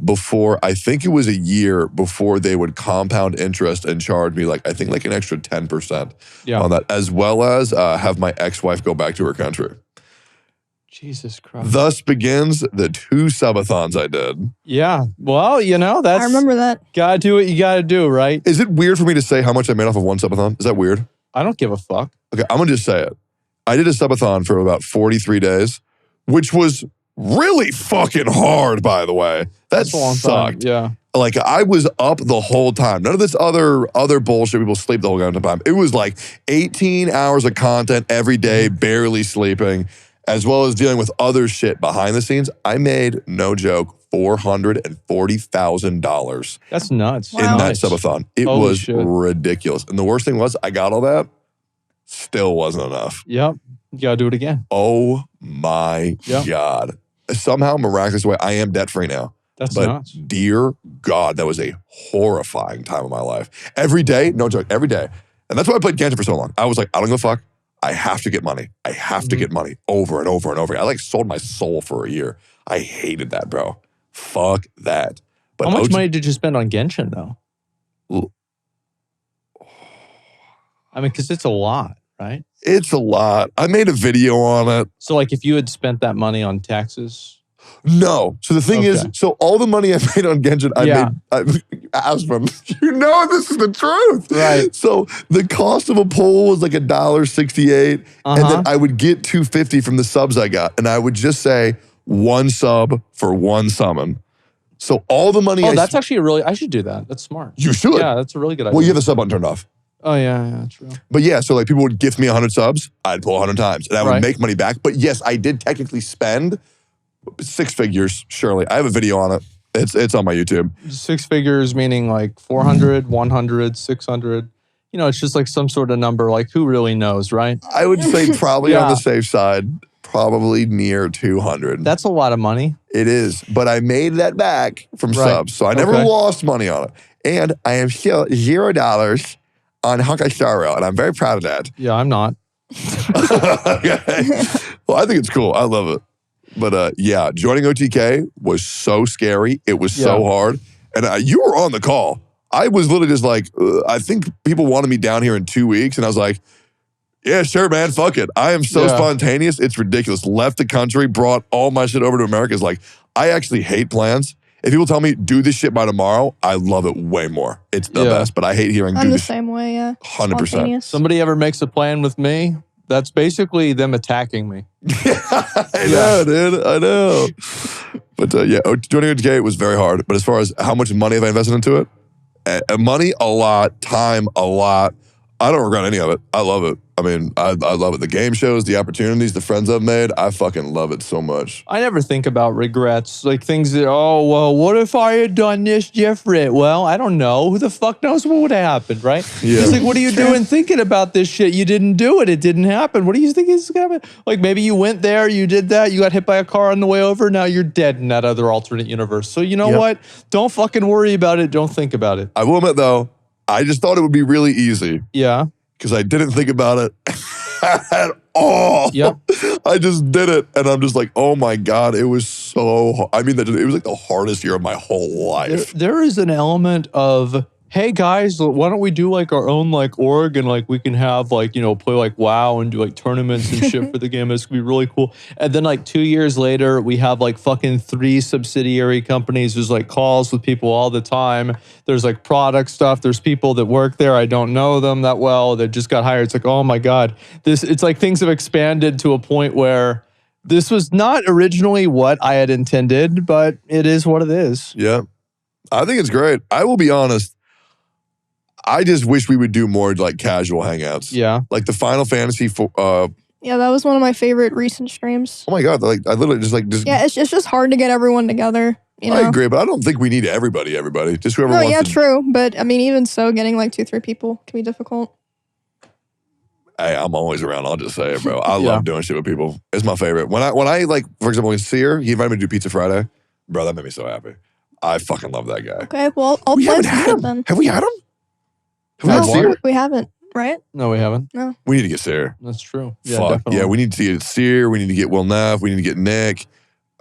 before, I think it was a year before they would compound interest and charge me like, I think like an extra 10% on that, as well as have my ex-wife go back to her country. Jesus Christ. Thus begins the 2 subathons I did. Yeah. Well, that's. I remember that. Gotta do what you gotta do, right? Is it weird for me to say how much I made off of one subathon? Is that weird? I don't give a fuck. Okay, I'm gonna just say it. I did a subathon for about 43 days, which was really fucking hard, by the way. That That's a long time. sucked. Yeah. Like, I was up the whole time. None of this other bullshit. People sleep the whole goddamn time. It was like 18 hours of content every day, barely sleeping, as well as dealing with other shit behind the scenes. I made, no joke, $440,000 That's nuts. in that subathon. It Holy was shit. ridiculous. And the worst thing was, I got all that, still wasn't enough. Yep. You gotta do it again. Oh my God. Somehow, miraculous way, I am debt-free now. That's But nuts. dear God, that was a horrifying time of my life. Every day, no joke, every day. And that's why I played Genshin for so long. I was like, I don't give a fuck. I have to get money. I have to get money over and over and over. I like sold my soul for a year. I hated that, bro. Fuck that. But How much money did you spend on Genshin, though? I mean, because it's a lot, right? It's a lot. I made a video on it. So, like, if you had spent that money on taxes? No. So the thing is, so all the money I made on Genshin, I made Asmon. You know this is the truth. Right. So the cost of a poll was like $1.68, and then I would get $2.50 from the subs I got, and I would just say 1 sub for 1 summon. So all the money that's actually I should do that. That's smart. You should. Yeah, that's a really good idea. Well, you have the sub button turned off. Oh, yeah, true. But yeah, so like people would gift me 100 subs, I'd pull 100 times, and I would make money back. But yes, I did technically spend 6 figures, surely. I have a video on it. It's on my YouTube. 6 figures meaning like 400, 100, 600. You know, it's just like some sort of number. Like, who really knows, right? I would say probably on the safe side, probably near 200. That's a lot of money. It is. But I made that back from subs, so I never lost money on it. And I am still $0 on Honkai Star Rail, and I'm very proud of that. Yeah, I'm not. Okay. Well, I think it's cool. I love it. But yeah, joining OTK was so scary. It was so hard. And you were on the call. I was literally just like, I think people wanted me down here in 2 weeks. And I was like, yeah, sure, man, fuck it. I am so spontaneous. It's ridiculous. Left the country, brought all my shit over to America. It's like, I actually hate plans. If people tell me, do this shit by tomorrow, I love it way more. It's the best, but I hate hearing I'm the same way, 100%. Somebody ever makes a plan with me, that's basically them attacking me. I know, dude. I know. But yeah, joining OTK was very hard. But as far as how much money have I invested into it? Money, a lot. Time, a lot. I don't regret any of it. I love it. I mean, I love it. The game shows, the opportunities, the friends I've made, I fucking love it so much. I never think about regrets. Like things that, oh, well, what if I had done this different? Well, I don't know. Who the fuck knows what would have happened, right? Yeah. It's like, what are you doing thinking about this shit? You didn't do it. It didn't happen. What do you think is going to happen? Like maybe you went there, you did that, you got hit by a car on the way over, now you're dead in that other alternate universe. So you know what? Don't fucking worry about it. Don't think about it. I will admit though, I just thought it would be really easy. Yeah. Because I didn't think about it at all. Yep. I just did it. And I'm just like, oh my God, it was so hard. I mean, it was like the hardest year of my whole life. There is an element of, hey guys, why don't we do like our own like org and like we can have like, you know, play like WoW and do like tournaments and shit for the game. It's gonna be really cool. And then like 2 years later, we have like fucking 3 subsidiary companies. There's like calls with people all the time. There's like product stuff. There's people that work there. I don't know them that well. That just got hired. It's like, oh my God. It's like things have expanded to a point where this was not originally what I had intended, but it is what it is. Yeah. I think it's great. I will be honest. I just wish we would do more like casual hangouts. Yeah. Like the Final Fantasy yeah, that was one of my favorite recent streams. Oh my God. Like I literally just yeah, it's just hard to get everyone together. You know? I agree, but I don't think we need everybody. Just whoever wants to. Yeah, true. But I mean, even so, getting like 2-3 people can be difficult. Hey, I'm always around. I'll just say it, bro. I love doing shit with people. It's my favorite. When I like, for example, when Seer, he invited me to do Pizza Friday. Bro, that made me so happy. I fucking love that guy. Okay, well, I'll plan some then. Have we had him? No, we haven't, right? No, we haven't. No. We need to get Seer. That's true. Yeah, Fuck. definitely. Yeah, we need to get Seer. We need to get Will Neff. We need to get Nick.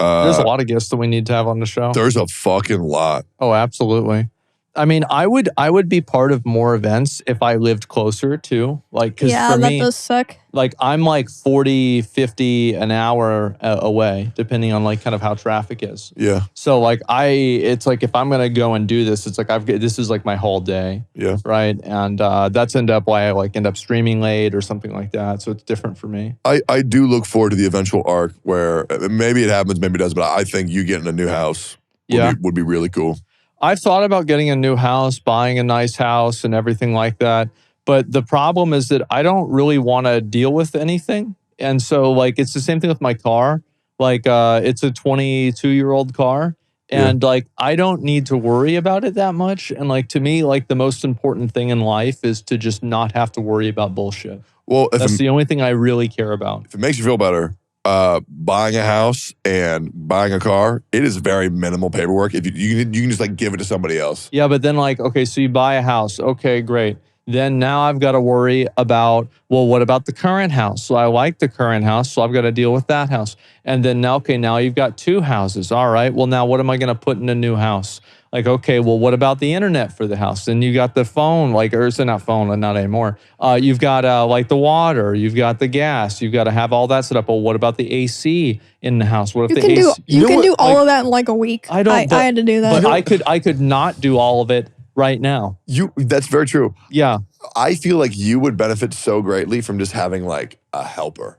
There's a lot of guests that we need to have on the show. There's a fucking lot. Oh, absolutely. I mean, I would be part of more events if I lived closer too. Like, cause yeah, for that me, does suck. Like I'm like 40, 50 an hour away, depending on like kind of how traffic is. Yeah. So like it's like if I'm gonna go and do this, it's like this is like my whole day. Yeah. Right. And that's end up why I like end up streaming late or something like that. So it's different for me. I do look forward to the eventual arc where maybe it happens, maybe it doesn't, but I think you getting a new house would be really cool. I've thought about getting a new house, buying a nice house and everything like that. But the problem is that I don't really want to deal with anything. And so like, it's the same thing with my car. Like it's a 22-year-old car. And like, I don't need to worry about it that much. And like, to me, like the most important thing in life is to just not have to worry about bullshit. Well, that's the only thing I really care about. If it makes you feel better, buying a house and buying a car, it is very minimal paperwork. If you can just like give it to somebody else. Yeah, but then like, okay, so you buy a house. Okay, great. Then now I've got to worry about, well, what about the current house? So I like the current house, so I've got to deal with that house. And then now, okay, now you've got 2 houses. All right, well, now what am I going to put in a new house? Like, okay, well, what about the internet for the house? Then you got the phone, like, or it's not phone, not anymore. You've got like the water, you've got the gas, you've got to have all that set up. Well, what about the AC in the house? What if You the can do AC? you can do all of that in like a week. I don't. I had to do that. But I could not do all of it right now. That's very true. Yeah. I feel like you would benefit so greatly from just having like a helper.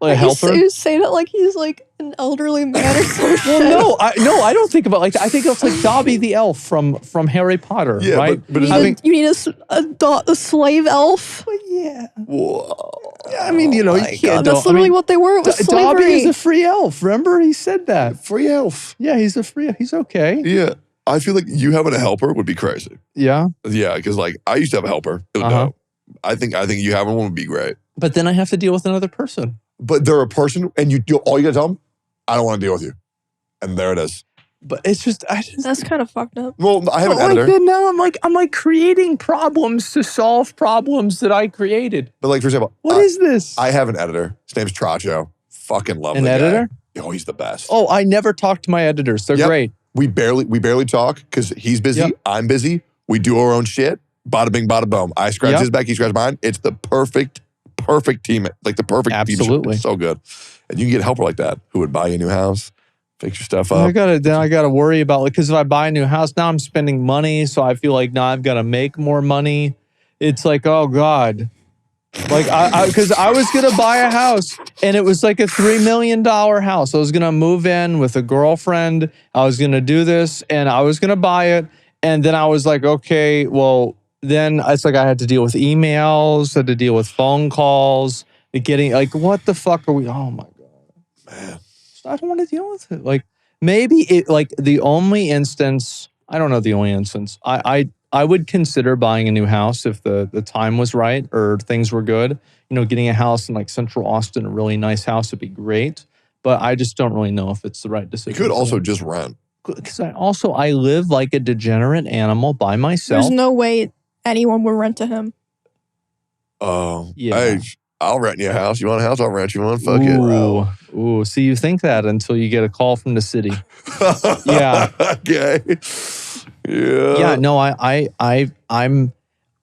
Like a helper. You say that like he's like an elderly man or something. Well, no, I don't think about like that. I think it's like Dobby the elf from Harry Potter, Yeah, right? but you need a slave elf. Yeah. Whoa. I mean, you know, you can't. God, that's literally what they were. It was Dobby slavery. is a free elf. Remember, he said that. Free elf. Yeah, he's a free. He's okay. Yeah. I feel like you having a helper would be crazy. Yeah. Yeah, because like I used to have a helper. It was dope. I think you having one would be great. But then I have to deal with another person. But they're a person, and all you gotta tell them, I don't want to deal with you, and there it is. But it's just, That's kind of fucked up. Well, I have an like editor. then now I'm like creating problems to solve problems that I created. But like for example, What is this? I have an editor. His name's Tracho. Fucking love An the editor? guy. Oh, he's the best. Oh, I never talk to my editors. They're Yep. great. We barely talk because he's busy. Yep. I'm busy. We do our own shit. Bada bing, bada boom. I scratch Yep. his back. He scratches mine. It's the perfect team. Like the perfect team. Absolutely. It's so good. And you can get a helper like that who would buy you a new house, fix your stuff I up. gotta worry about, like, because if I buy a new house, now I'm spending money. So I feel like now I've got to make more money. It's like, oh God. Like, because I was going to buy a house and it was like a $3 million house. I was going to move in with a girlfriend. I was going to do this and I was going to buy it. And then I was like, okay, well, then it's like I had to deal with emails, had to deal with phone calls, getting like, what the fuck are we? Oh my God. Man. I don't want to deal with it. Like, maybe it, like, the only instance, I don't know the only instance. I would consider buying a new house if the time was right or things were good. You know, getting a house in like Central Austin, a really nice house would be great. But I just don't really know if it's the right You decision. could also just rent. Because I live like a degenerate animal by myself. There's no way anyone would rent to him. Yeah. Hey, I'll rent you a house. You want a house? I'll rent you one. Fuck it, bro. Ooh. See, you think that until you get a call from the city. Yeah. Okay. Yeah. Yeah, no,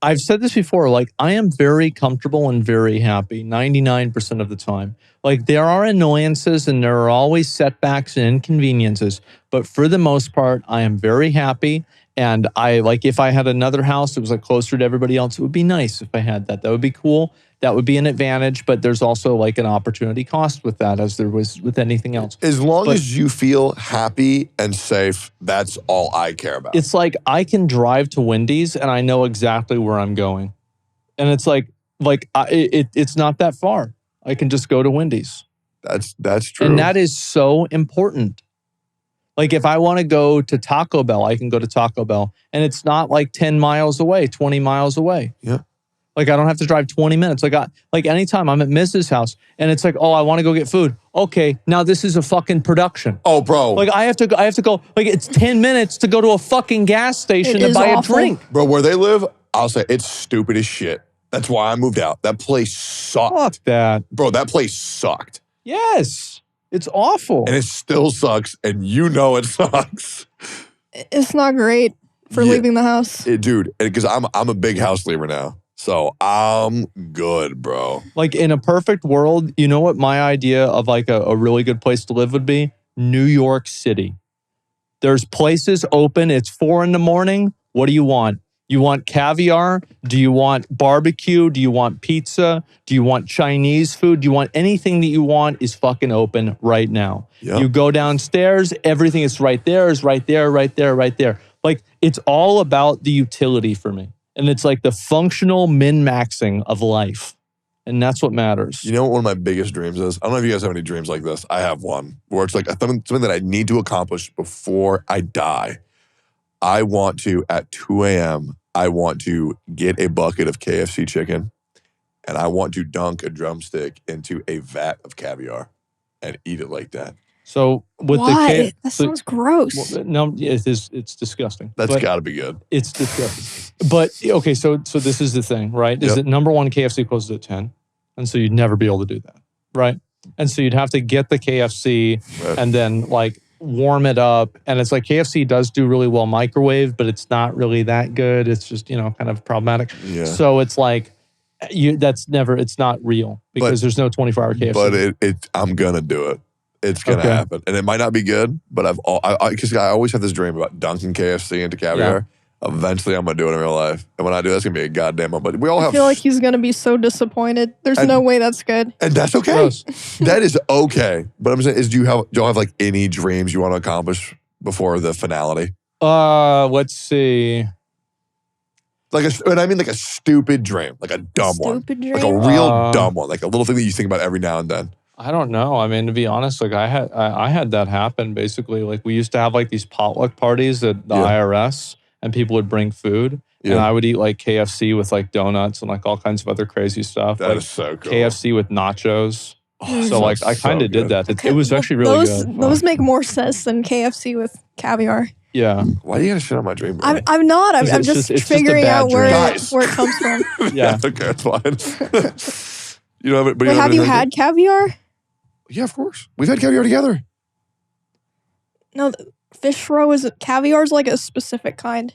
I've said this before, like, I am very comfortable and very happy 99% of the time. Like, there are annoyances and there are always setbacks and inconveniences, but for the most part, I am very happy. And I, like, if I had another house that was like closer to everybody else, it would be nice if I had that. That would be cool. That would be an advantage, but there's also like an opportunity cost with that, as there was with anything else. As long as you feel happy and safe, that's all I care about. It's like I can drive to Wendy's and I know exactly where I'm going. And it's like it's not that far. I can just go to Wendy's. That's true. And that is so important. Like, if I want to go to Taco Bell, I can go to Taco Bell. And it's not like 10 miles away, 20 miles away. Yeah. Like, I don't have to drive 20 minutes. Like anytime I'm at Mrs. house and it's like, oh, I want to go get food. Okay, now this is a fucking production. Oh, bro. Like, I have to go, like, it's 10 minutes to go to a fucking gas station It to is buy awful. a drink. Bro, where they live, I'll say it's stupid as shit. That's why I moved out. That place sucked. Fuck that. Bro, that place sucked. Yes. It's awful. And it still sucks, and you know it sucks. It's not great for Yeah. leaving the house. Dude, because I'm a big house leaver now. So I'm good, bro. Like, in a perfect world, you know what my idea of like a really good place to live would be? New York City. There's places open. It's 4 a.m. What do you want? You want caviar? Do you want barbecue? Do you want pizza? Do you want Chinese food? Do you want anything that you want is fucking open right now. Yep. You go downstairs, everything is right there, right there. Like, it's all about the utility for me. And it's like the functional min-maxing of life. And that's what matters. You know what one of my biggest dreams is? I don't know if you guys have any dreams like this. I have one where it's like something that I need to accomplish before I die. I want to, at 2 a.m., I want to get a bucket of KFC chicken and I want to dunk a drumstick into a vat of caviar and eat it like that. So with Why? That so- sounds gross. well, no, it's disgusting. That's But got to be good. it's disgusting. But okay, so this is the thing, right? Is Yep. that number one, KFC closes at 10, and so you'd never be able to do that, right? And so you'd have to get the KFC Right. and then like warm it up, and it's like KFC does do really well microwave, but it's not really that good. It's just kind of problematic. Yeah. So it's like it's not real because there's no 24-hour KFC. But I'm gonna do it. It's gonna Okay. happen, and it might not be good. But because I always have this dream about dunking KFC into caviar. Eventually, I'm gonna do it in real life, and when I do, that's gonna be a goddamn. But we all I have. feel like he's gonna be so disappointed. There's no way that's good. And that's okay. Gross. That is okay. But I'm saying, do y'all have like any dreams you want to accomplish before the finality? Let's see. And I mean like a stupid dream, like a dumb one, Stupid dream? like a real dumb one, like a little thing that you think about every now and then. I don't know. I mean, to be honest, like I had that happen basically. Like we used to have like these potluck parties at the IRS, and people would bring food, and I would eat like KFC with like donuts and like all kinds of other crazy stuff. That like is so cool. KFC with nachos. Mm. So like I kind of did that. It was actually really good. Those make more sense than KFC with caviar. Yeah. Why are you gonna shit on my dream, bro? I'm not. I'm It's just just a figuring bad out dream. where it comes from. Yeah. Okay, that's fine. You know, but Wait, have you had caviar? Yeah, of course. We've had caviar together. No, fish roe is caviar's like a specific kind.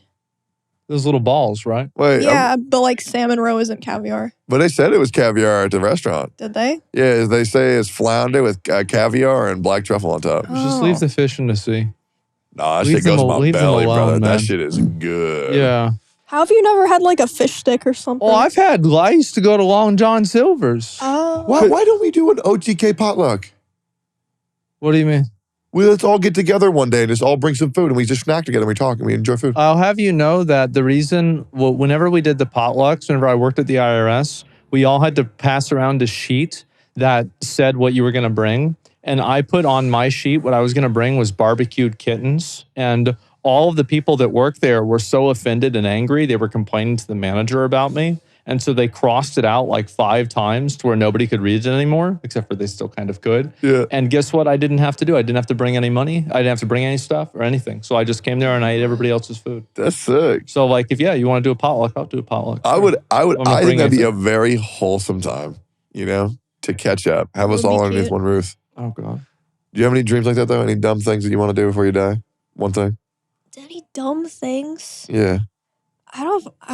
Those little balls, right? Wait, Yeah, but like salmon roe isn't caviar. but they said it was caviar at the restaurant. Did they? Yeah, they say it's flounder with caviar and black truffle on top. Just leave the fish in the sea. Nah, that Leave shit goes them- in my leave them belly, alone, brother. man. That shit is good. Yeah. How have you never had like a fish stick or something? Well, I used to go to Long John Silver's. Oh. Why don't we do an OTK potluck? What do you mean? Let's all get together one day and just all bring some food and we just snack together and we talk and we enjoy food. I'll have you know that the reason, whenever we did the potlucks, whenever I worked at the IRS, we all had to pass around a sheet that said what you were going to bring. And I put on my sheet what I was going to bring was barbecued kittens. And all of the people that worked there were so offended and angry, they were complaining to the manager about me. And so they crossed it out like 5 times to where nobody could read it anymore, except for they still kind of could. Yeah. And guess what I didn't have to do? I didn't have to bring any money. I didn't have to bring any stuff or anything. So I just came there and I ate everybody else's food. That's sick. So like, if you want to do a potluck, I'll do a potluck. I gonna think bring that'd be a anything. very wholesome time, to catch up. Have us Would be all underneath cute. one roof. Oh God. Do you have any dreams like that though? Any dumb things that you want to do before you die? One thing? Any dumb things? Yeah. I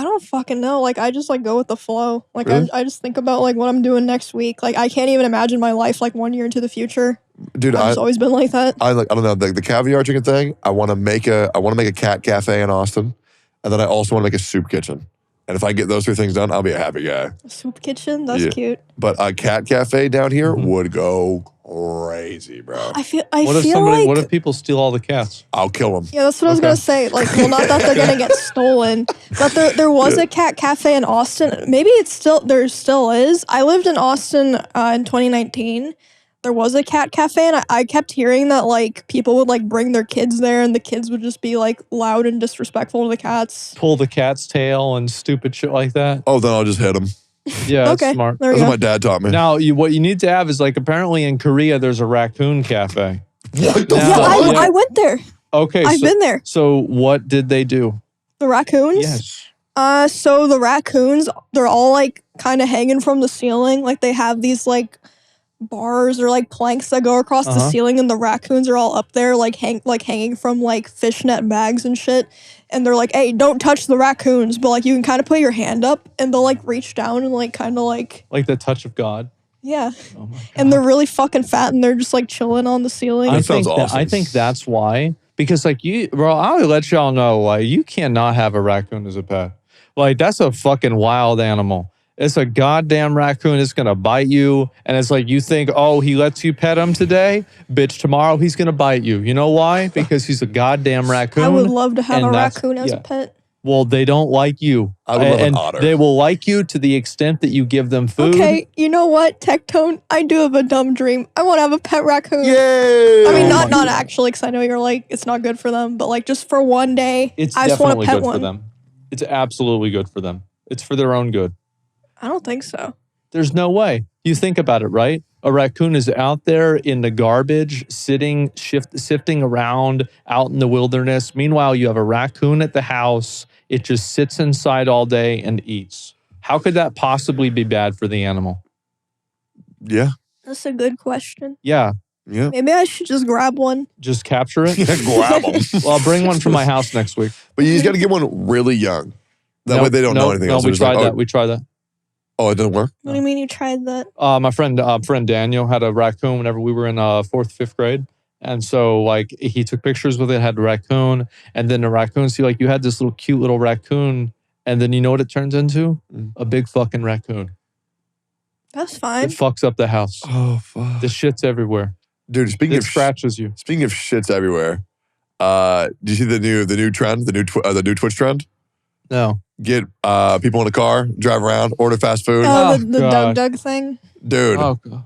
don't fucking know. Like I just like go with the flow. Like Really? I just think about like what I'm doing next week. Like I can't even imagine my life like 1 year into the future. Dude, I've just always been like that. I don't know, the caviar chicken thing. I want to make a cat cafe in Austin, and then I also want to make a soup kitchen. And if I get those 3 things done, I'll be a happy guy. A soup kitchen. That's Yeah. cute. But a cat cafe down here would go crazy, bro. I feel What like if people steal all the cats? I'll kill them. yeah, that's what I was gonna say. Like, well, not that they're gonna get stolen, but there was a cat cafe in Austin. Maybe there still is. I lived in Austin in 2019. There was a cat cafe, and I kept hearing that like people would like bring their kids there, and the kids would just be like loud and disrespectful to the cats. Pull the cat's tail and stupid shit like that. Oh, then I'll just hit them. Yeah, that's Okay, smart. there we That's go. what my dad taught me. Now, what you need to have is like apparently in Korea there's a raccoon cafe. What the Yeah, Yeah, fuck? I went there. Okay, I've been there. So what did they do? The raccoons. Yes. So the raccoons, they're all like kind of hanging from the ceiling. Like they have these like bars or like planks that go across the ceiling, and the raccoons are all up there like hanging from like fishnet bags and shit. And they're like, "Hey, don't touch the raccoons," but like you can kind of put your hand up, and they'll like reach down and like kind of like Like the touch of God. yeah. Oh my God. And they're really fucking fat, and they're just like chilling on the ceiling. That sounds I awesome. think that's why. Because like bro, I'll let y'all know, like you cannot have a raccoon as a pet. Like that's a fucking wild animal. It's a goddamn raccoon. It's going to bite you. And it's like, you think, oh, he lets you pet him today? Bitch, tomorrow he's going to bite you. You know why? Because he's a goddamn raccoon. I would love to have and a that's- raccoon as yeah. a pet. Well, they don't like you. I would love an and otter. they will like you to the extent that you give them food. Okay, you know what, Tectone? I do have a dumb dream. I want to have a pet raccoon. Yay! I mean, Oh my not actually, because I know you're like, it's not good for them, but like just for one day, It's I just want definitely to pet good one. for them. It's absolutely good for them. It's for their own good. I don't think so. There's no way. You think about it, right? A raccoon is out there in the garbage, sifting around out in the wilderness. Meanwhile, you have a raccoon at the house. It just sits inside all day and eats. How could that possibly be bad for the animal? Yeah. That's a good question. Yeah, Yeah. Maybe I should just grab one. just capture it. Grab them. Well, I'll bring one from my house next week. But you just got to get one really young. That way Nope, they don't know nope, anything no, else. we They're just tried like, that. We tried that. Oh, it didn't work? What do you mean you tried that? My friend Daniel had a raccoon whenever we were in 4th, 5th grade. And so like he took pictures with it, had a raccoon, and then the raccoon, see like you had this little cute little raccoon, and then you know what it turns into? A big fucking raccoon. That's It fine. fucks up the house. Oh, fuck. The shit's everywhere. Dude, speaking It of scratches you. speaking of shits everywhere, do you see the new trend, the new Twitch trend? No. Get people in a car, drive around, order fast food. Oh, Oh, the God. DougDoug thing. Dude, Oh, God.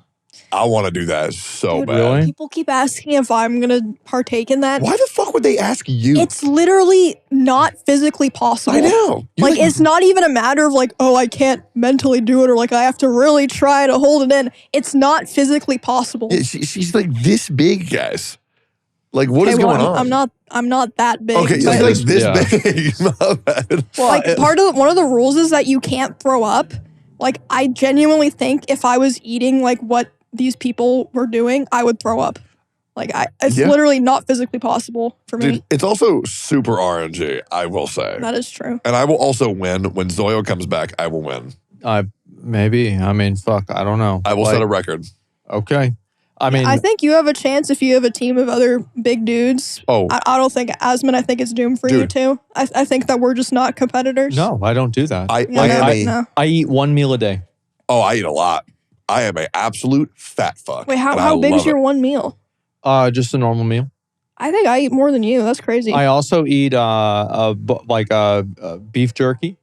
I want to do that so Dude, bad. Really? People keep asking if I'm going to partake in that. Why the fuck would they ask you? It's literally not physically possible. I know. You're Like, it's not even a matter of like, oh, I can't mentally do it or like I have to really try to hold it in. It's not physically possible. Yeah, she's like this big, guys. Like, what is Okay, well, going on? I'm not that big. Okay, but- she's like this Yeah. big. My bad. like one of the rules is that you can't throw up. Like, I genuinely think if I was eating like what these people were doing, I would throw up. Like, it's Yeah. literally not physically possible for me. Dude, it's also super RNG, I will say. That is true. And I will also win. When Zoyo comes back, I will win. Maybe. I mean, fuck. I don't know. I will Like, set a record. Okay. I mean, I think you have a chance if you have a team of other big dudes. Oh, I don't think Asmon, I think it's doomed for you Dude. too. I think that we're just not competitors. no, I don't do that. I Yeah, am no. I eat one meal a day. I eat a lot. I am an absolute fat fuck. Wait, and I how big love is your it. one meal? Just a normal meal. I think I eat more than you. That's crazy. I also eat beef jerky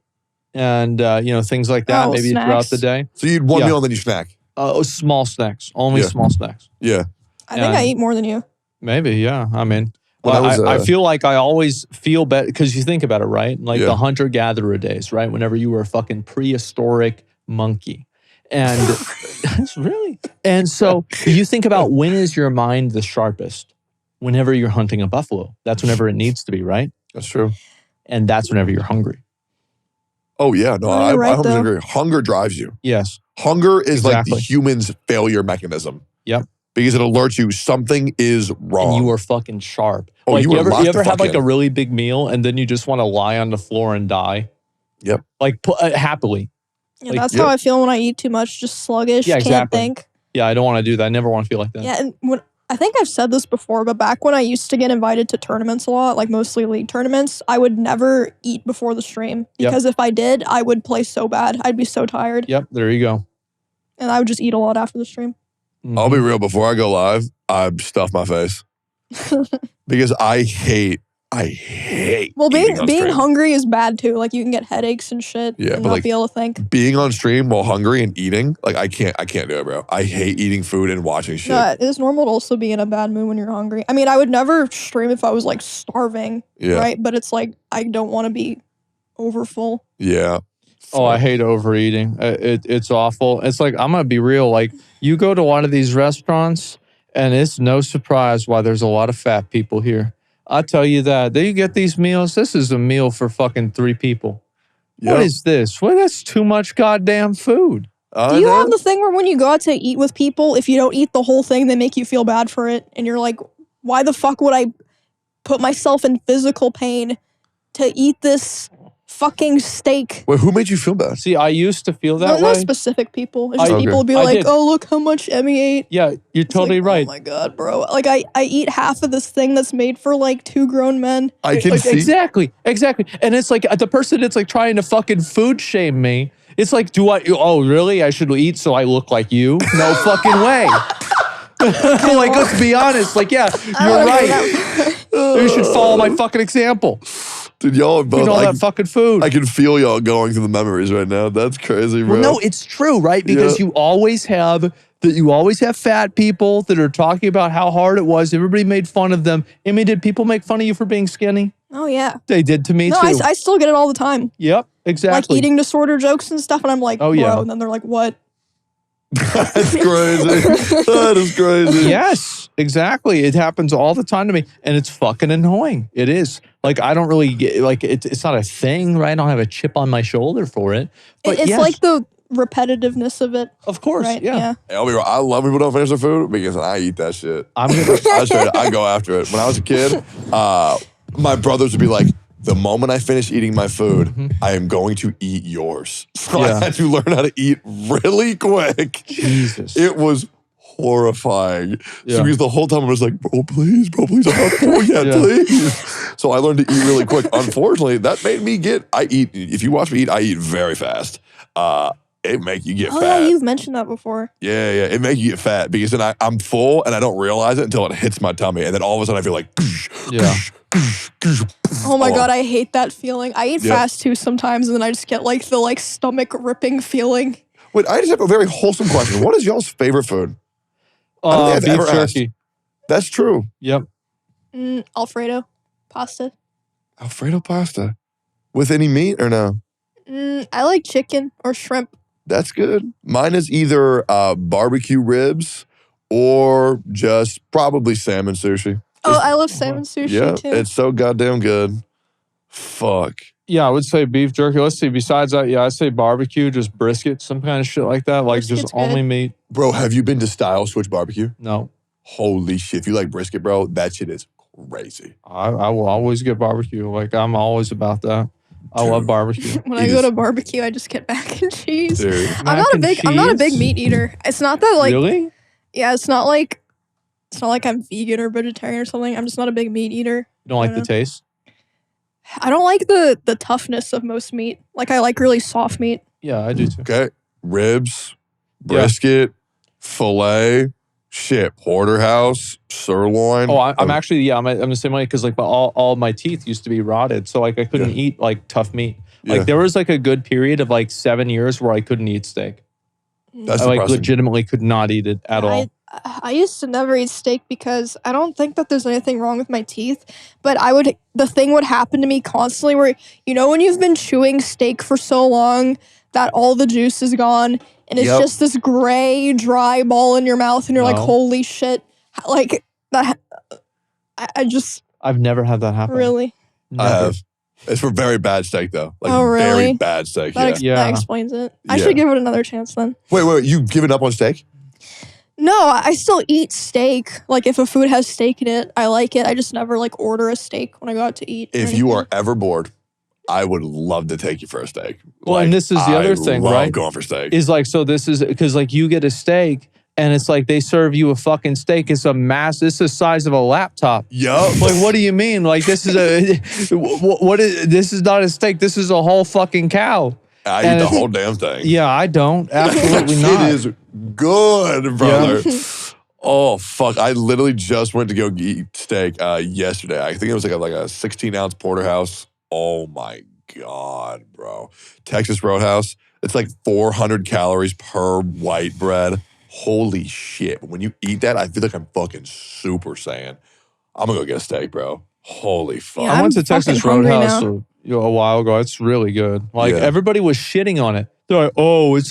and things like that. Oh, maybe snacks. throughout the day. So you eat one Yeah. meal and then you snack. Small snacks, only Yeah. small snacks. Yeah. I think yeah. I eat more than you. Maybe, yeah. I mean, When I was, I feel like I always feel better because you think about it, right? Like Yeah. the hunter-gatherer days, right? Whenever you were a fucking prehistoric monkey. And really. And so you think about when is your mind the sharpest? Whenever you're hunting a buffalo. That's whenever it needs to be, right? That's true. And that's whenever you're hungry. Oh, yeah. No, Oh, I you're right, 100% though. agree. Hunger drives you. Yes. Hunger is like the Exactly. human's failure mechanism. Yep. Because it alerts you something is wrong. And you are fucking sharp. Oh, like you you were ever, locked you the ever have fuck like in. a really big meal and then you just want to lie on the floor and die? Yep. Like happily. Yeah, Like, that's yeah. how I feel when I eat too much. Just sluggish. Yeah, Can't exactly. think. Yeah, I don't want to do that. I never want to feel like that. Yeah, and I think I've said this before, but back when I used to get invited to tournaments a lot, like mostly league tournaments, I would never eat before the stream Yep. because if I did, I would play so bad. I'd be so tired, Yep, there you go. and I would just eat a lot after the stream. I'll be Mhm. real. Before I go live, I stuff my face. Because I hate Well, eating on being stream. hungry is bad too. Like you can get headaches and shit, Yeah, and but not like- be able to think. Being on stream while hungry and eating, like I can't do it, bro. I hate eating food and watching shit. No, it is normal to also be in a bad mood when you're hungry. I mean, I would never stream if I was like starving, Yeah. right? But it's like I don't want to be overfull. Yeah. Oh, I hate overeating. It's awful. It's like, I'm going to be real. Like, you go to one of these restaurants, and it's no surprise why there's a lot of fat people here. I tell you that. Then you get these meals. This is a meal for fucking 3 people. What Yep. is this? Well, that's too much goddamn food. Do you have the thing where when you go out to eat with people, if you don't eat the whole thing, they make you feel bad for it, and you're like, why the fuck would I put myself in physical pain to eat this fucking steak? Wait, who made you feel bad? See, I used to feel that Not way. specific people. It's just Okay. people would be I like, did. oh, look how much Emmy ate. Yeah, you're It's totally like, right. Oh my god, bro! Like I eat half of this thing that's made for like 2 grown men. I can Like, see. exactly. And it's like the person that's like trying to fucking food shame me. It's like, oh, really? I should eat so I look like you? No fucking way. Like, let's be honest. Like, yeah, you're right. You should follow my fucking example. Dude, y'all are both. Eat all I, that fucking food. I can feel y'all going through the memories right now. That's crazy, bro. Well, no, it's true, right? Because Yeah. you always have fat people that are talking about how hard it was. Everybody made fun of them. I mean, did people make fun of you for being skinny? Oh yeah. They did to me No, too. I still get it all the time. Yep, exactly. Like eating disorder jokes and stuff, and I'm like, Oh, bro. yeah. And then they're like, what? That's crazy. That is crazy. Yes, exactly. It happens all the time to me, and it's fucking annoying. It is. Like, I don't really get, like, it's not a thing, right? I don't have a chip on my shoulder for it. But It's yes, like the repetitiveness of it. of course, Right? yeah. I'll be right. I love people don't finish their food because I eat that shit. I'm gonna, I go after it. When I was a kid, my brothers would be like, the moment I finish eating my food, I am going to eat yours. So I Yeah. had to learn how to eat really quick. Jesus. It was horrifying. Yeah. So because the whole time I was like, bro, please, I'm not full yet, Yeah. please. So I learned to eat really quick. Unfortunately, that made me if you watch me eat, I eat very fast. It make you get Oh fat. yeah, you've mentioned that before. Yeah, it make you get fat because then I'm full and I don't realize it until it hits my tummy. And then all of a sudden I feel like, Yeah. Oh my god, I hate that feeling. I eat Yep. fast too sometimes, and then I just get like the stomach ripping feeling. Wait, I just have a very wholesome question. What is y'all's favorite food? don't think I've Beef ever asked. jerky. That's true. Yep. Alfredo pasta. Alfredo pasta. With any meat or no? I like chicken or shrimp. That's good. Mine is either barbecue ribs or just probably salmon sushi. Oh, I love salmon sushi Yeah, too. it's so goddamn good. Fuck. Yeah, I would say beef jerky. Let's see. Besides that, yeah, I'd say barbecue, just brisket, some kind of shit like that. Like Brisket's just only good. meat. Bro, have you been to Style Switch Barbecue? No. Holy shit. If you like brisket, bro, that shit is crazy. I will always get barbecue. Like, I'm always about that. I love barbecue. When I go to barbecue, I just get mac and cheese. Dude. I'm not a big cheese? meat eater. It's not that like Really? yeah, it's not like I'm vegan or vegetarian or something. I'm just not a big meat eater. You don't like the know. taste? I don't like the toughness of most meat. Like I like really soft meat. Yeah, I do too. Okay. Ribs, brisket, filet, shit, porterhouse, sirloin. Oh, I'm actually, yeah, I'm the same way because like all my teeth used to be rotted. So like I couldn't eat like tough meat. Like Yeah. there was like a good period of like 7 years where I couldn't eat steak. That's I like depressing. legitimately could not eat it at all. I used to never eat steak because I don't think that there's anything wrong with my teeth, but the thing would happen to me constantly where, when you've been chewing steak for so long that all the juice is gone and it's Yep. just this gray, dry ball in your mouth and you're like, No. holy shit. Like that, I've never had that happen. really, I Never. have. It's for very bad steak, though. Like, Oh, very really? bad steak, that, yeah. that Yeah. explains it. I Yeah. should give it another chance then. Wait, you've given up on steak? No, I still eat steak. Like if a food has steak in it, I like it. I just never like order a steak when I go out to eat. or If you anything. are ever bored, I would love to take you for a steak. Well, and this is the other I thing, love right? going for steak. Is like, so this is because like you get a steak and it's like they serve you a fucking steak. It's it's the size of a laptop. Yup. Like, what do you mean? Like, this is this is not a steak. This is a whole fucking cow. I and eat the it's- whole damn thing. Yeah, I don't. Absolutely It not. is good, brother. Oh, fuck. I literally just went to go eat steak yesterday. I think it was like a 16-ounce porterhouse. Oh, my God, bro. Texas Roadhouse. It's like 400 calories per white bread. Holy shit. When you eat that, I feel like I'm fucking Super Saiyan. I'm going to go get a steak, bro. Holy fuck. Yeah, I went I'm to Texas fucking hungry Roadhouse now. a while ago. It's really good. Like Yeah. everybody was shitting on it. They're like, oh, it's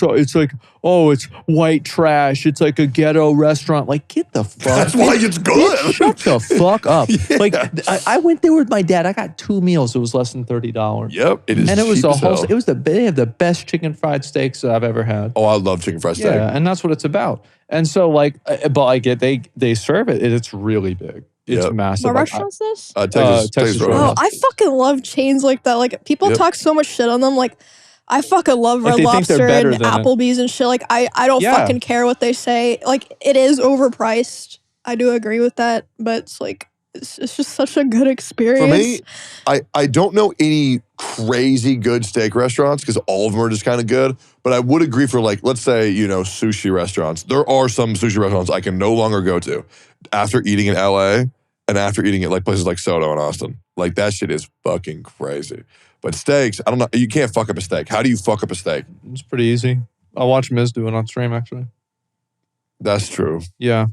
white trash. It's like a ghetto restaurant. Like, get the fuck. That's why it's good. Shut the fuck up. Like, I went there with my dad. I got 2 meals. It was less than $30. Yep. It is And it was cheap the as whole. hell. It was they have the best chicken fried steaks that I've ever had. Oh, I love chicken fried steak. Yeah, and that's what it's about. And so, like, but I get they serve it, and it's really big. It's Yep. massive. What Like, restaurant's this? Texas Texas Oh, Roadhouse. I fucking love chains like that. Like people Yep. talk so much shit on them. Like I fucking love Like, Red they think they're Lobster better and than it. Applebee's and shit. Like I don't Yeah. fucking care what they say. Like it is overpriced. I do agree with that, but it's like it's just such a good experience. For me, I don't know any crazy good steak restaurants because all of them are just kind of good. But I would agree for like, let's say, sushi restaurants. There are some sushi restaurants I can no longer go to after eating in LA and after eating at like places like Soto in Austin. Like that shit is fucking crazy. But steaks, I don't know. You can't fuck up a steak. How do you fuck up a steak? It's pretty easy. I watched Miz do it on stream actually. That's true. Yeah.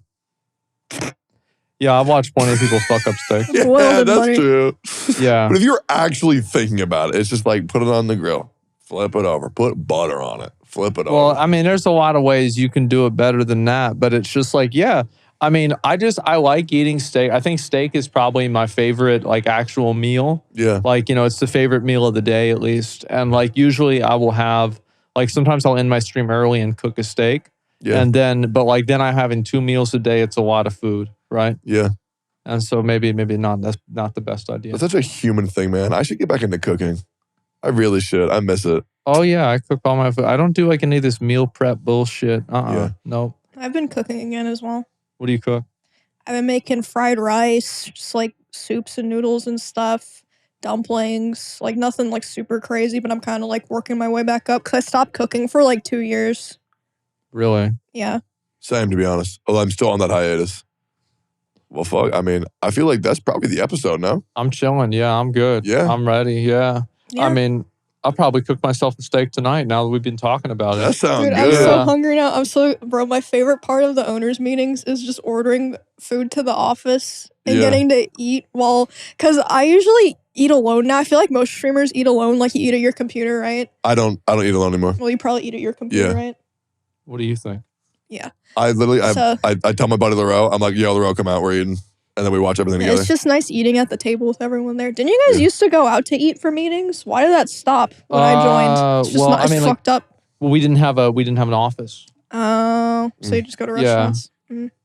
Yeah, I've watched plenty of people fuck up steak. Yeah, Boiled in that's butter. true. Yeah. But if you're actually thinking about it, it's just like put it on the grill, flip it over, put butter on it. Flip it Well, over. I mean, there's a lot of ways you can do it better than that, but it's just like, yeah. I mean, I like eating steak. I think steak is probably my favorite, like, actual meal. Yeah. Like, it's the favorite meal of the day, at least. And, like, usually I will have, like, sometimes I'll end my stream early and cook a steak. Yeah. And then, but, like, then I'm having 2 meals a day. It's a lot of food, right? Yeah. And so maybe not. That's not the best idea. That's such a human thing, man. I should get back into cooking. I really should. I miss it. Oh, yeah. I cook all my food. I don't do, like, any of this meal prep bullshit. Yeah. Nope. I've been cooking again as well. What do you cook? I've been making fried rice, just like soups and noodles and stuff, dumplings, like nothing like super crazy, but I'm kind of like working my way back up because I stopped cooking for like 2 years. Really? Yeah. Same, to be honest. Although I'm still on that hiatus. Well, fuck. I mean, I feel like that's probably the episode, no? I'm chilling. Yeah, I'm good. Yeah? I'm ready. Yeah. Yeah. I mean, I'll probably cook myself a steak tonight now that we've been talking about That it. sounds Dude, good. I'm so Yeah. hungry now. Bro, my favorite part of the owners' meetings is just ordering food to the office and Yeah. getting to eat because I usually eat alone now. I feel like most streamers eat alone, like you eat at your computer, right? I don't eat alone anymore. Well, you probably eat at your computer, Yeah. right? What do you think? I literally, So- I tell my buddy LaRoe, I'm like, yo, LaRoe, come out, we're eating. And then we watch everything together. It's just nice eating at the table with everyone there. Didn't you guys Yeah. used to go out to eat for meetings? Why did that stop when I joined? It's just well, not I as mean, like- fucked up. Well, we didn't have an office. Oh, so you just go to Yeah. restaurants?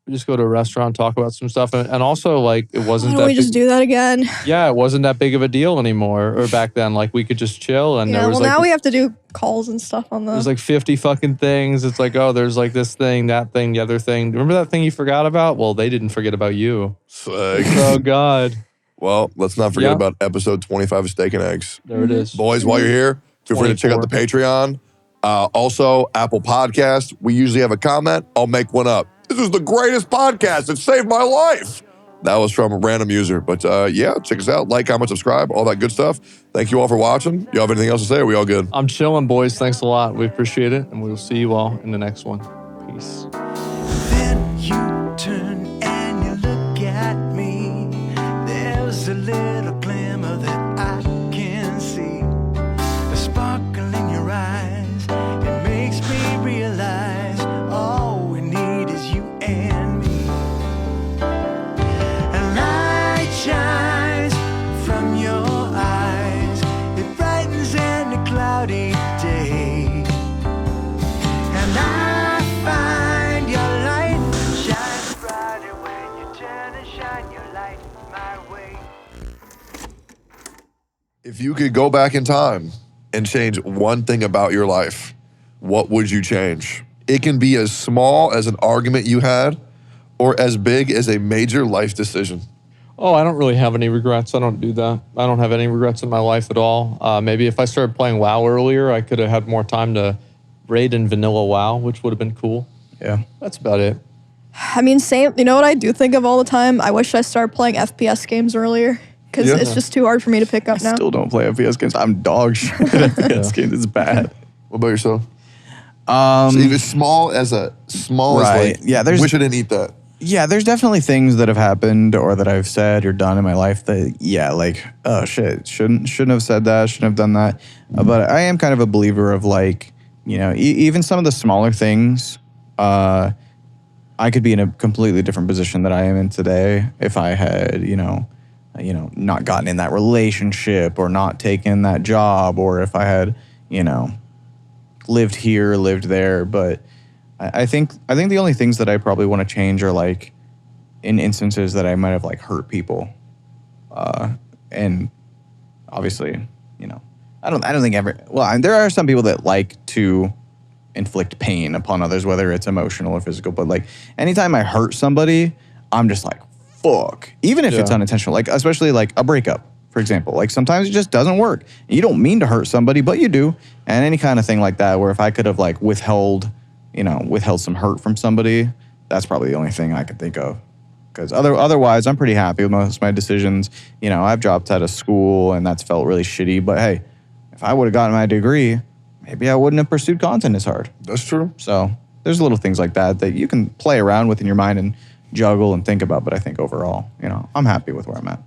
We just go to a restaurant, talk about some stuff, and also like it Why wasn't don't that we just big, do that again? yeah, it wasn't that big of a deal anymore. Or back then, like we could just chill, and Yeah, there was well, like now we have to do calls and stuff on there's the. like 50 fucking things. It's like, oh, there's like this thing, that thing, the other thing. Remember that thing you forgot about? Well, they didn't forget about you. Sick. Oh God, Well, let's not forget Yeah. about episode 25 of Steak and Eggs. there it is. Boys, while you're here, feel free to check out the Patreon. Also, Apple Podcast. We usually have a comment. I'll make one up. This is the greatest podcast. It saved my life. That was from a random user. But yeah, check us out. Like, comment, subscribe, all that good stuff. Thank you all for watching. You have anything else to say? Are we all good? I'm chilling, boys. Thanks a lot. We appreciate it, and we'll see you all in the next one. Peace. Then you turn and you look at me. There's a little glimmer that I can see. A sparkle in your eyes. It makes me realize all we need is you and me. A light shines from your eyes. It brightens any cloudy day. And I find your light shines brighter when you turn and shine your light my way. If you could go back in time and change one thing about your life, what would you change? It can be as small as an argument you had or as big as a major life decision. Oh, I don't really have any regrets. I don't do that. I don't have any regrets in my life at all. Maybe if I started playing WoW earlier, I could have had more time to raid in vanilla WoW, which would have been cool. Yeah. That's about it. I mean, same. You know what I do think of all the time? I wish I started playing FPS games earlier because Yeah. it's just too hard for me to pick up now. Still don't play FPS games. I'm dog shit at FPS games. It's bad. What about yourself? So even small as Right. like, Yeah, there's- wish I didn't eat that. Yeah, there's definitely things that have happened or that I've said or done in my life that, yeah, like, oh shit, shouldn't have said that, shouldn't have done that. But I am kind of a believer of like, you know, even some of the smaller things, I could be in a completely different position that I am in today if I had, you know, not gotten in that relationship or not taken that job, or if I had, you know, lived here, lived there. But I think the only things that I probably want to change are like in instances that I might have like hurt people, and obviously, you know, I don't think there are some people that like to inflict pain upon others, whether it's emotional or physical. But like anytime I hurt somebody, I'm just like, fuck. Even if it's Yeah. unintentional, like especially like a breakup, for example. Like sometimes it just doesn't work. You don't mean to hurt somebody, but you do. And any kind of thing like that, where if I could have like withheld some hurt from somebody, that's probably the only thing I could think of. Because otherwise, I'm pretty happy with most of my decisions. You know, I've dropped out of school, and that's felt really shitty. But hey, if I would have gotten my degree, maybe I wouldn't have pursued content as hard. That's true. So there's little things like that you can play around with in your mind and juggle and think about. But I think overall, you know, I'm happy with where I'm at.